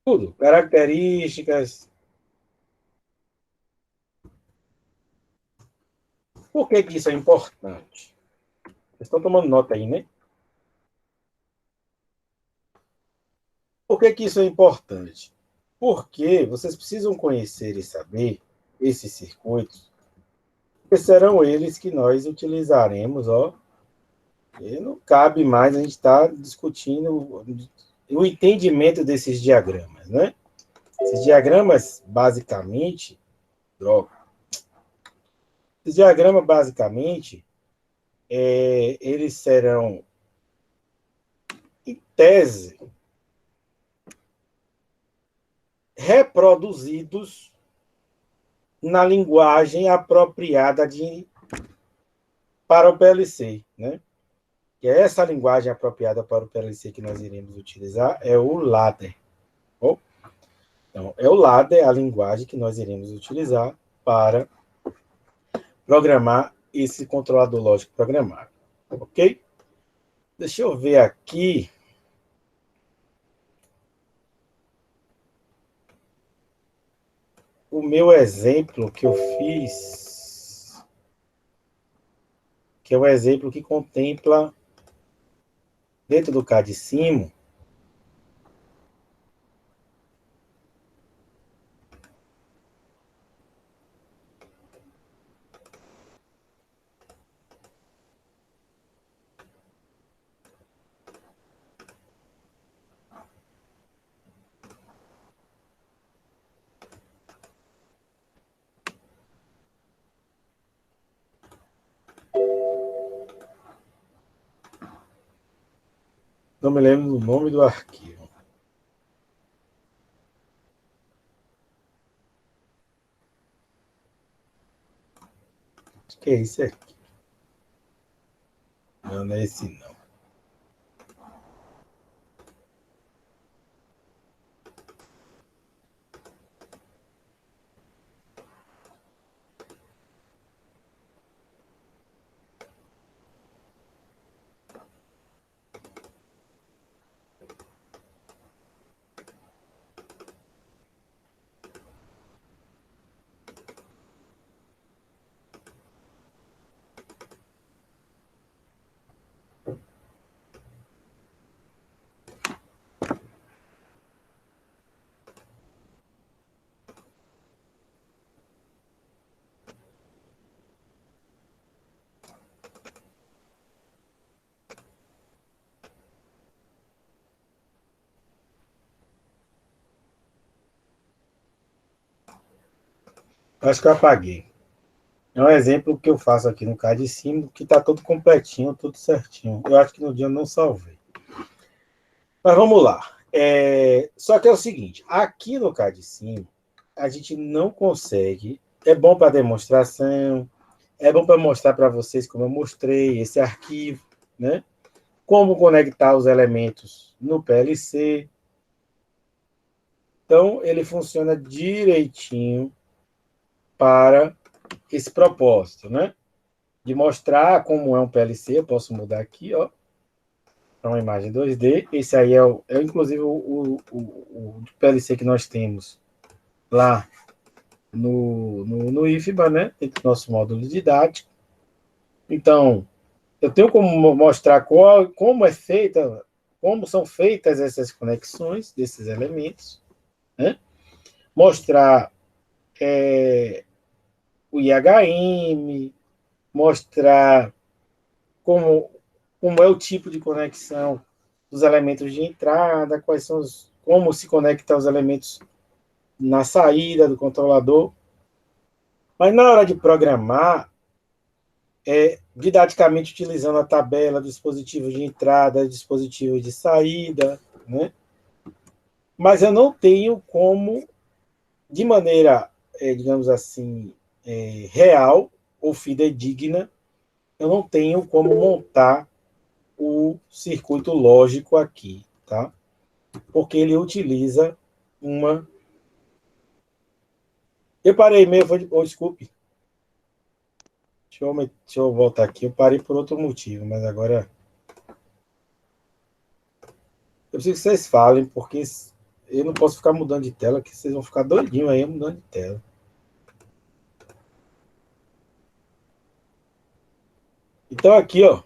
Tudo, características. Por que que isso é importante? Vocês estão tomando nota aí, né? Por que que isso é importante? Porque vocês precisam conhecer e saber esses circuitos, porque serão eles que nós utilizaremos, ó. E não cabe mais a gente estar discutindo o entendimento desses diagramas, né? Esses diagramas, basicamente, esses diagramas, basicamente, eles serão, em tese, reproduzidos na linguagem apropriada para o PLC, né? Que é essa linguagem apropriada para o PLC que nós iremos utilizar, é o ladder. Bom, então, é o ladder a linguagem que nós iremos utilizar para programar esse controlador lógico programável. Ok? Deixa eu ver aqui. O meu exemplo que eu fiz, que é um exemplo que contempla, dentro do CAD-CIMO, não me lembro do nome do arquivo. Acho que é esse aqui. Não, não é esse não. Acho que eu apaguei. É um exemplo que eu faço aqui no CAD-CIMO, que está tudo completinho, tudo certinho. Eu acho que no dia eu não salvei. Mas vamos lá. Só que é o seguinte, aqui no CAD-CIMO, a gente não consegue, é bom para demonstração, é bom para mostrar para vocês como eu mostrei esse arquivo, né? Como conectar os elementos no PLC. Então, ele funciona direitinho para esse propósito, né? De mostrar como é um PLC. Eu posso mudar aqui, ó, para uma imagem 2D. Esse aí é inclusive o PLC que nós temos lá no IFBA, né? Dentro do nosso módulo didático. Então, eu tenho como mostrar como é feita como são feitas essas conexões desses elementos, né? Mostrar o IHM, mostrar como é o tipo de conexão dos elementos de entrada, como se conectam os elementos na saída do controlador. Mas na hora de programar, didaticamente utilizando a tabela, dispositivos de entrada, dispositivos de saída, né? Mas eu não tenho como, de maneira, digamos assim, real ou fidedigna, eu não tenho como montar o circuito lógico aqui, tá? Porque ele utiliza uma... Eu parei meio, desculpe. Deixa eu voltar aqui. Eu parei por outro motivo, mas agora eu preciso que vocês falem, porque eu não posso ficar mudando de tela, que vocês vão ficar doidinhos aí mudando de tela. Então aqui, ó.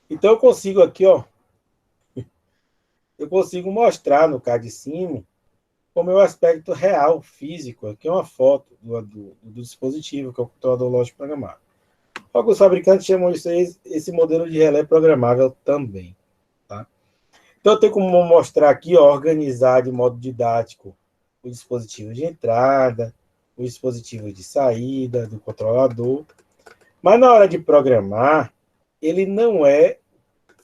Então eu consigo aqui, ó. Eu consigo mostrar no card de cima como é o aspecto real, físico. Aqui é uma foto do dispositivo, que é o controlador lógico programável. Alguns fabricantes chamam isso aí, esse modelo de relé programável também. Tá? Então, eu tenho como mostrar aqui, ó, organizar de modo didático o dispositivo de entrada, o dispositivo de saída do controlador. Mas na hora de programar, ele não é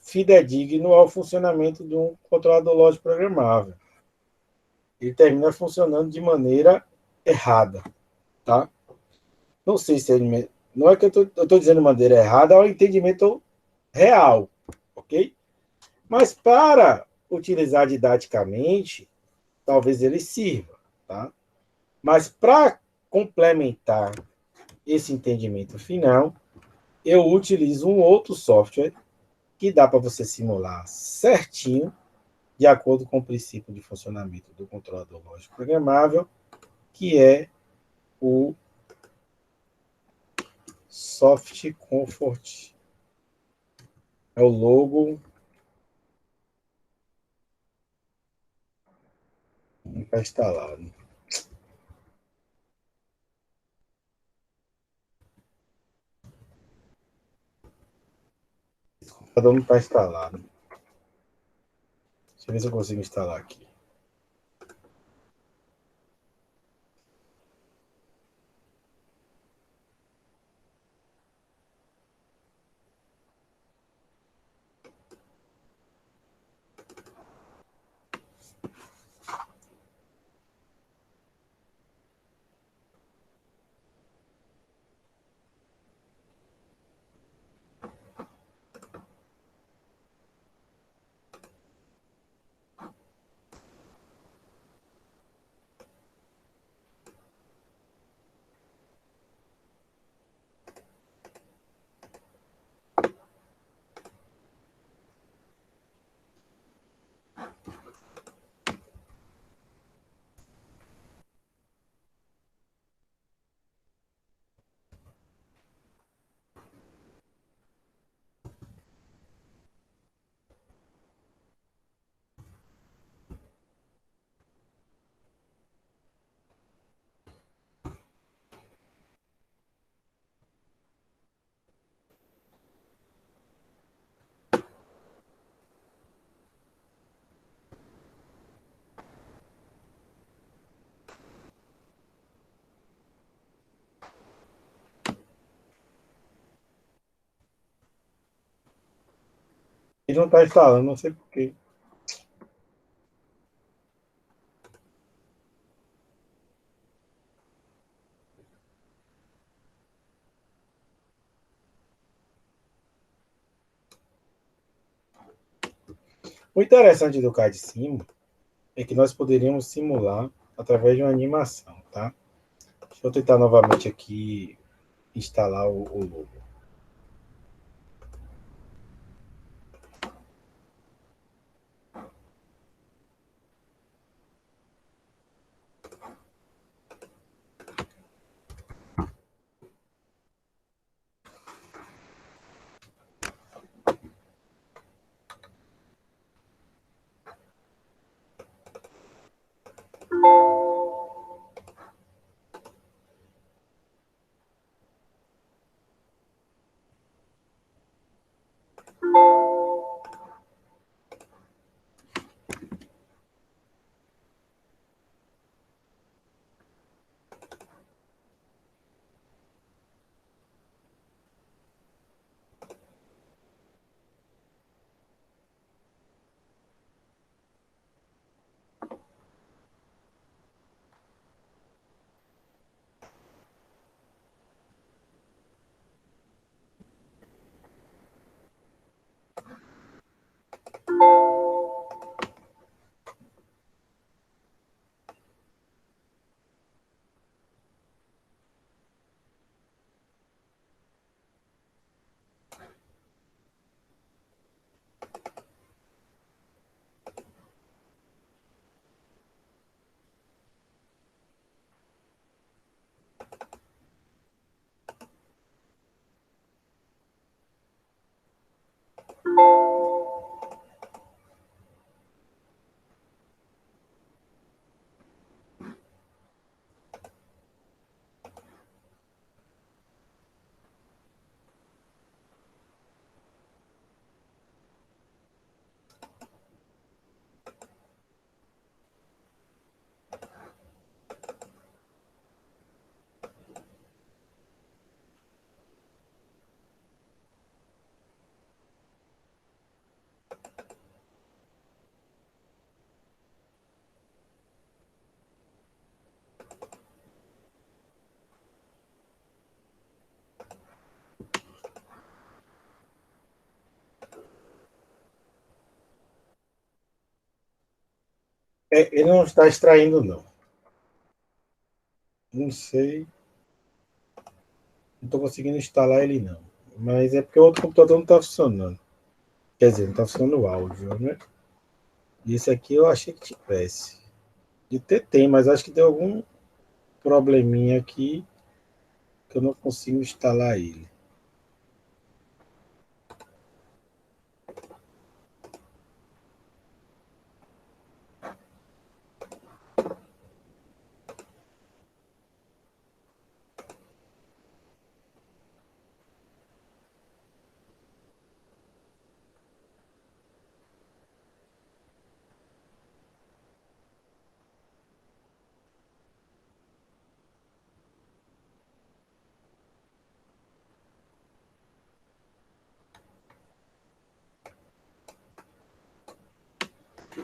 fidedigno ao funcionamento de um controlador lógico programável. Ele termina funcionando de maneira errada. Tá? Não sei se ele... Não é que eu estou dizendo de maneira errada, é o entendimento real, ok? Mas para utilizar didaticamente, talvez ele sirva, tá? Mas para complementar esse entendimento final, eu utilizo um outro software que dá para você simular certinho, de acordo com o princípio de funcionamento do controlador lógico programável, que é o Soft Comfort. É o logo. Não está instalado. O computador não está instalado. Deixa eu ver se eu consigo instalar aqui. Ele não está instalando, não sei porquê. O interessante do card sim é que nós poderíamos simular através de uma animação, tá? Deixa eu tentar novamente aqui instalar o logo. Ele não está extraindo, não. Não sei. Não estou conseguindo instalar ele, não. Mas é porque o outro computador não está funcionando. Quer dizer, não está funcionando o áudio, né? E esse aqui eu achei que tivesse. De ter tem, mas acho que deu algum probleminha aqui que eu não consigo instalar ele.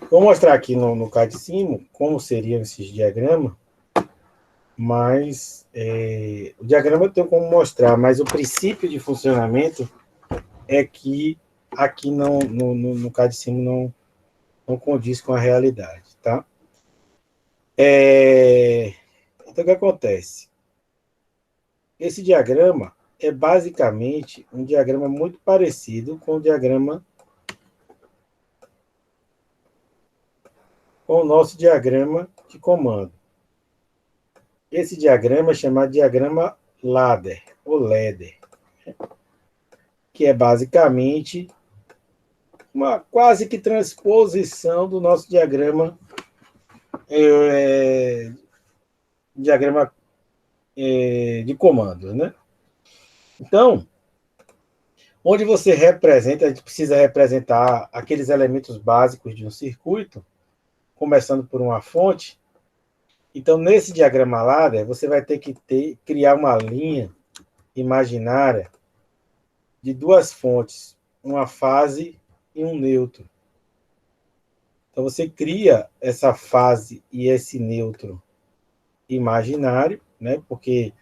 Vou mostrar aqui no card de cima como seriam esses diagramas, mas o diagrama eu tenho como mostrar, mas o princípio de funcionamento é que aqui no card de cima não condiz com a realidade, tá? Então, o que acontece? Esse diagrama é basicamente um diagrama muito parecido com o diagrama com o nosso diagrama de comando. Esse diagrama é chamado diagrama ladder, ou ladder, que é basicamente uma quase que transposição do nosso diagrama de comandos, né? Então, onde você representa, a gente precisa representar aqueles elementos básicos de um circuito, começando por uma fonte. Então, nesse diagrama ladder, você vai ter que criar uma linha imaginária de duas fontes, uma fase e um neutro. Então, você cria essa fase e esse neutro imaginário, né? Porque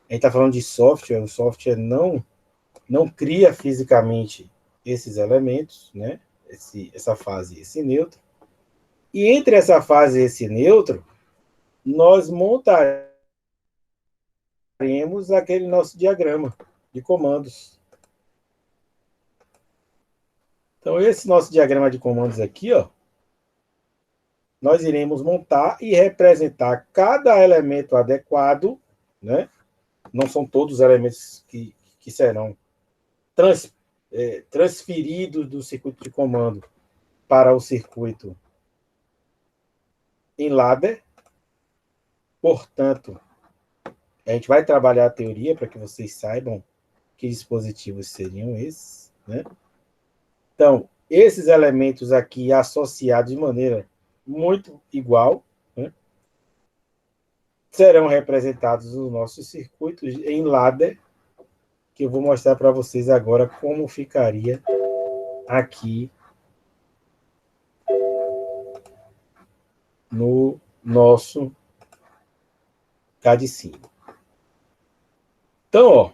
a gente está falando de software, o software não cria fisicamente esses elementos, né? Essa fase e esse neutro. E entre essa fase e esse neutro, nós montaremos aquele nosso diagrama de comandos. Então, esse nosso diagrama de comandos aqui, ó, nós iremos montar e representar cada elemento adequado, né? Não são todos os elementos que serão transferidos do circuito de comando para o circuito em ladder. Portanto, a gente vai trabalhar a teoria para que vocês saibam que dispositivos seriam esses, né? Então, esses elementos aqui associados de maneira muito igual, né, serão representados nos nossos circuitos em ladder, que eu vou mostrar para vocês agora como ficaria aqui no nosso CAD5. Então, ó,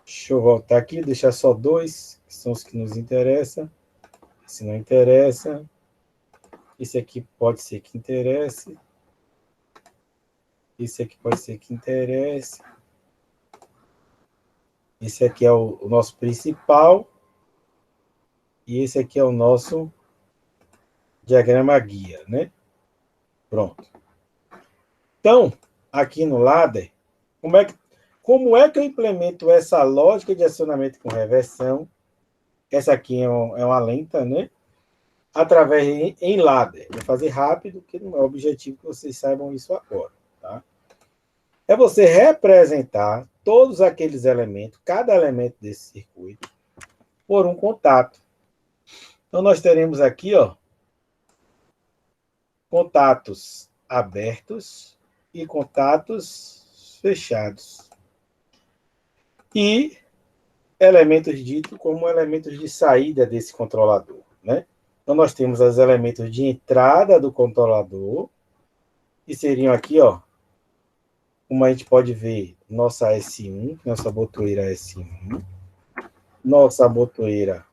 deixa eu voltar aqui, deixar só dois, que são os que nos interessam. Se não interessa, esse aqui pode ser que interesse. Esse aqui pode ser que interesse. Esse aqui é o nosso principal. E esse aqui é o nosso diagrama guia, né? Pronto. Então, aqui no ladder, como é que eu implemento essa lógica de acionamento com reversão? Essa aqui é uma lenta, né? Através em ladder. Vou fazer rápido, porque não é o objetivo que vocês saibam isso agora, tá? É você representar todos aqueles elementos, cada elemento desse circuito, por um contato. Então, nós teremos aqui, ó, contatos abertos e contatos fechados. E elementos ditos como elementos de saída desse controlador, né? Então, nós temos os elementos de entrada do controlador, que seriam aqui, ó, como a gente pode ver, nossa S1, nossa botoeira S1, nossa botoeira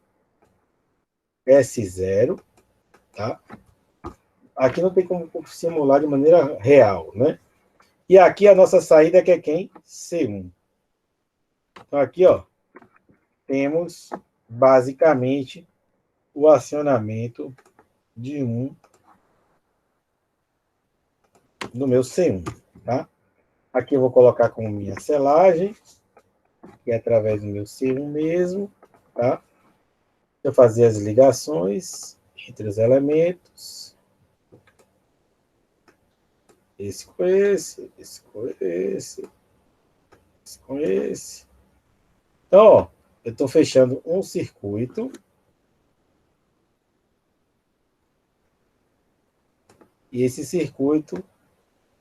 S0, tá? aqui não tem como simular de maneira real, né? E aqui a nossa saída que é quem? C1. Então, aqui, ó, temos basicamente o acionamento de no meu C1, tá? Aqui eu vou colocar como minha selagem, que é através do meu C1 mesmo, tá? Eu fazer as ligações entre os elementos. Esse com esse, esse com esse, esse com esse. Então, ó, eu estou fechando um circuito. E esse circuito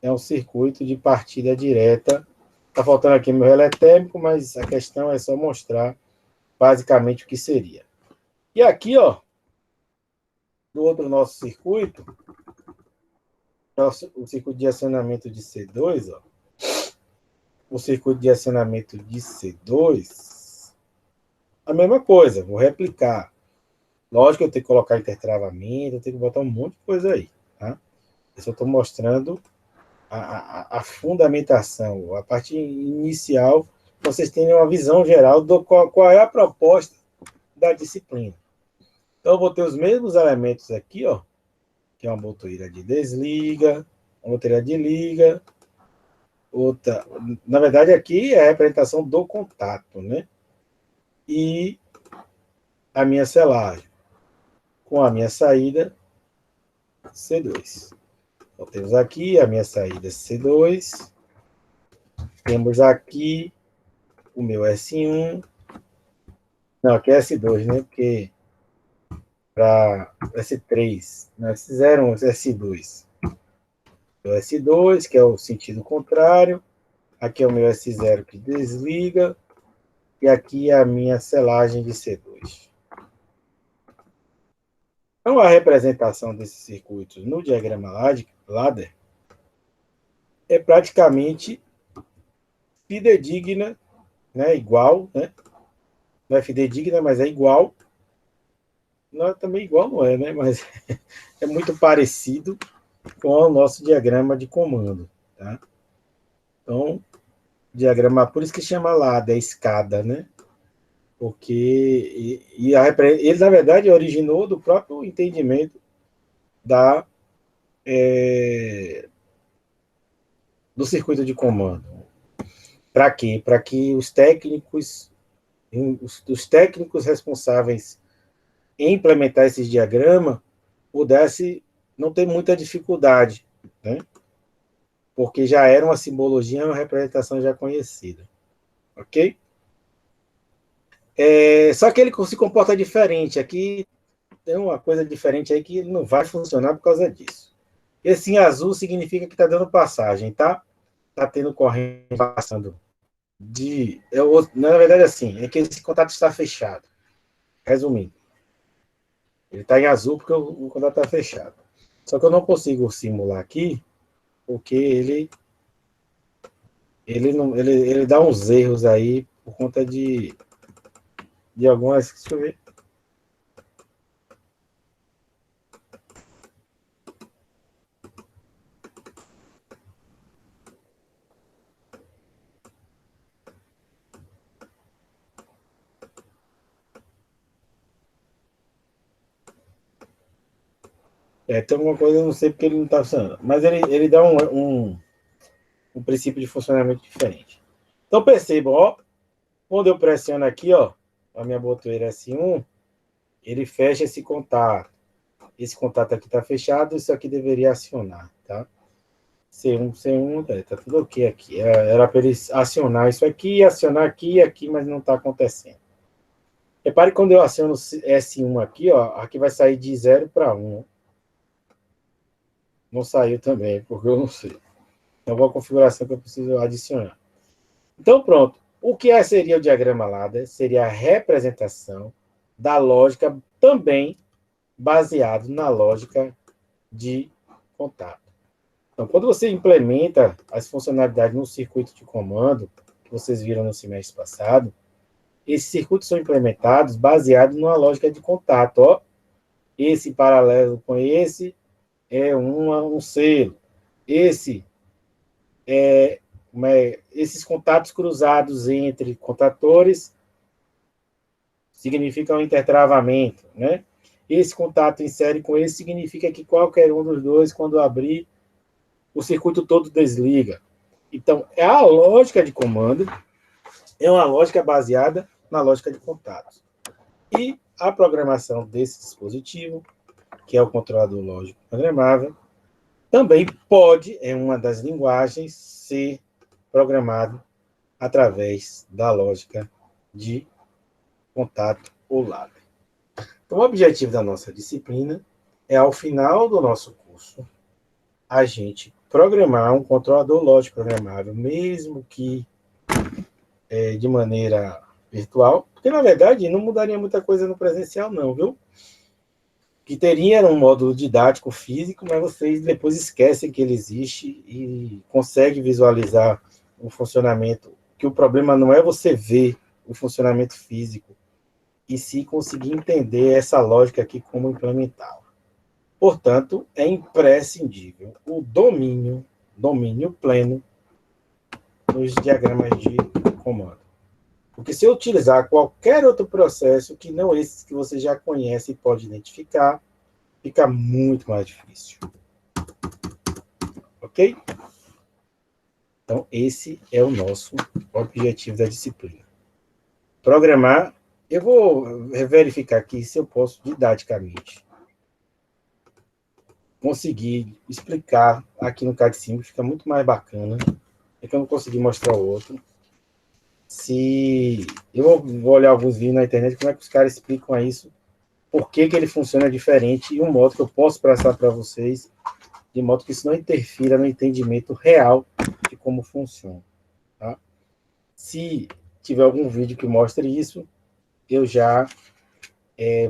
é um circuito de partida direta. Está faltando aqui meu relé térmico, mas a questão é só mostrar basicamente o que seria. E aqui, ó, do outro nosso circuito, o circuito de acionamento de C2, ó, o circuito de acionamento de C2, a mesma coisa, vou replicar. Lógico que eu tenho que colocar intertravamento, eu tenho que botar um monte de coisa aí, tá? Eu só estou mostrando a fundamentação, a parte inicial, vocês tenham uma visão geral do qual é a proposta da disciplina. Então, eu vou ter os mesmos elementos aqui, ó, que é uma botoeira de desliga, uma botoeira de liga, outra... Na verdade, aqui é a representação do contato, né? E a minha selagem, com a minha saída C2. Então, temos aqui a minha saída C2, temos aqui o meu S1, não, aqui é S2, né? Porque para S3, não, S0, S2. O S2, que é o sentido contrário. Aqui é o meu S0 que desliga. E aqui é a minha selagem de C2. Então, a representação desses circuitos no diagrama ladder é praticamente fidedigna, né? Igual, né? Não é fidedigna, mas é igual. Não é também igual, não é, né? Mas é muito parecido com o nosso diagrama de comando, tá? Então, diagrama, por isso que chama ladder, escada, né? Porque ele, na verdade, originou do próprio entendimento do circuito de comando. Para quê? Para que os técnicos responsáveis em implementar esses diagramas pudessem não ter muita dificuldade, né? Porque já era uma simbologia, uma representação já conhecida. Ok? Só que ele se comporta diferente. Aqui tem uma coisa diferente aí que não vai funcionar por causa disso. Esse em azul significa que está dando passagem, tá? Está tendo corrente passando. Na verdade, assim, é que esse contato está fechado. Resumindo. Ele está em azul porque o contato está fechado. Só que eu não consigo simular aqui, porque ele dá uns erros aí por conta de algumas... Deixa eu ver. Tem alguma coisa, eu não sei porque ele não está funcionando. Mas ele dá um princípio de funcionamento diferente. Então, percebam, ó, quando eu pressiono aqui, ó, a minha botoeira S1, ele fecha esse contato. Esse contato aqui está fechado, isso aqui deveria acionar, tá? C1, tá tudo ok aqui. Era para ele acionar isso aqui, acionar aqui e aqui, mas não está acontecendo. Repare quando eu aciono S1 aqui, ó, aqui vai sair de 0 para 1. Não saiu também, porque eu não sei. É alguma configuração que eu preciso adicionar. Então, pronto. O que seria o diagrama ladder? Seria a representação da lógica também baseado na lógica de contato. Então, quando você implementa as funcionalidades no circuito de comando, que vocês viram no semestre passado, esses circuitos são implementados baseados numa lógica de contato. Ó, esse paralelo com esse é um selo. Esses contatos cruzados entre contadores significam intertravamento, né? Esse contato em série com esse significa que qualquer um dos dois, quando abrir, o circuito todo desliga. Então, a lógica de comando é uma lógica baseada na lógica de contatos. E a programação desse dispositivo, que é o controlador lógico programável, também pode, em uma das linguagens, ser programado através da lógica de contato ou ladder. Então, o objetivo da nossa disciplina é, ao final do nosso curso, a gente programar um controlador lógico programável, mesmo que de maneira virtual, porque, na verdade, não mudaria muita coisa no presencial, não, viu? Que teria um módulo didático físico, mas vocês depois esquecem que ele existe e conseguem visualizar o funcionamento, que o problema não é você ver o funcionamento físico, e se conseguir entender essa lógica aqui como implementá-la. Portanto, é imprescindível o domínio pleno nos diagramas de comando. Porque se eu utilizar qualquer outro processo que não esses que você já conhece e pode identificar, fica muito mais difícil. Ok? Então, esse é o nosso objetivo da disciplina. Programar, eu vou verificar aqui se eu posso, didaticamente, conseguir explicar aqui no Catecismo, fica muito mais bacana. É que eu não consegui mostrar o outro. Se eu vou olhar alguns vídeos na internet, como é que os caras explicam isso, por que ele funciona diferente, e um modo que eu posso passar para vocês, de modo que isso não interfira no entendimento real de como funciona. Tá? Se tiver algum vídeo que mostre isso, eu já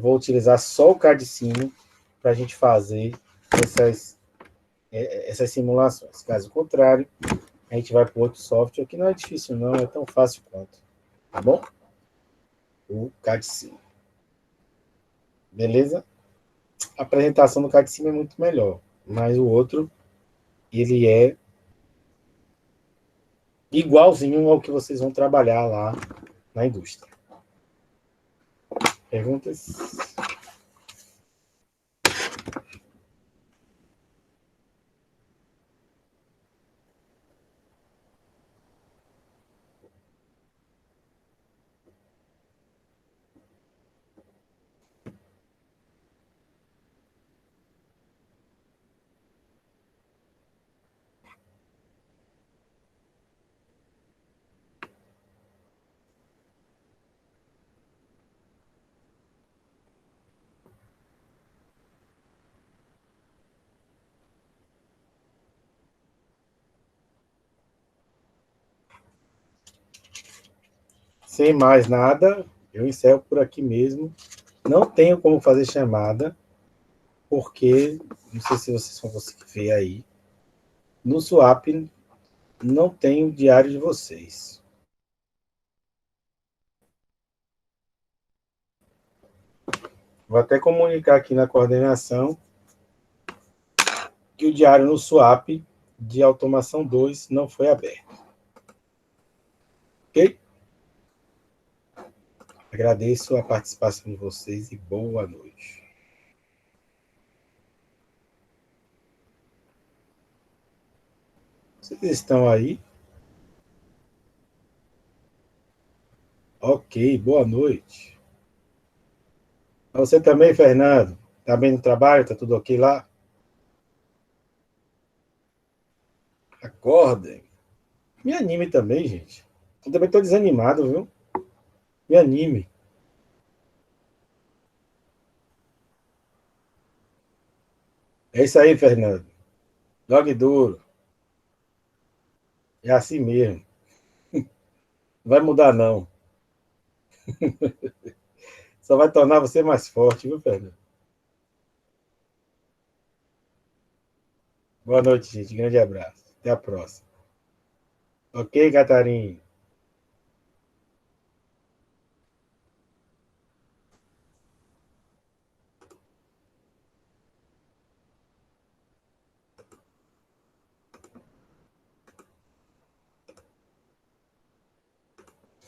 vou utilizar só o Catecismo para a gente fazer essas simulações. Caso contrário, a gente vai para outro software, que não é difícil não, é tão fácil quanto. Tá bom? O Catecismo. Beleza? A apresentação do Catecismo é muito melhor, mas o outro, ele é igualzinho ao que vocês vão trabalhar lá na indústria. Perguntas? Sem mais nada, eu encerro por aqui mesmo. Não tenho como fazer chamada, porque, não sei se vocês vão conseguir ver aí, no Swap não tem o diário de vocês. Vou até comunicar aqui na coordenação que o diário no Swap de automação 2 não foi aberto. Ok? Agradeço a participação de vocês e boa noite. Vocês estão aí? Ok, boa noite. Você também, Fernando? Tá bem no trabalho? Tá tudo ok lá? Acordem. Me anime também, gente. Eu também tô desanimado, viu? Me anime. É isso aí, Fernando. Jogue duro. É assim mesmo. Não vai mudar, não. Só vai tornar você mais forte, viu, Fernando? Boa noite, gente. Grande abraço. Até a próxima. Ok, Catarina?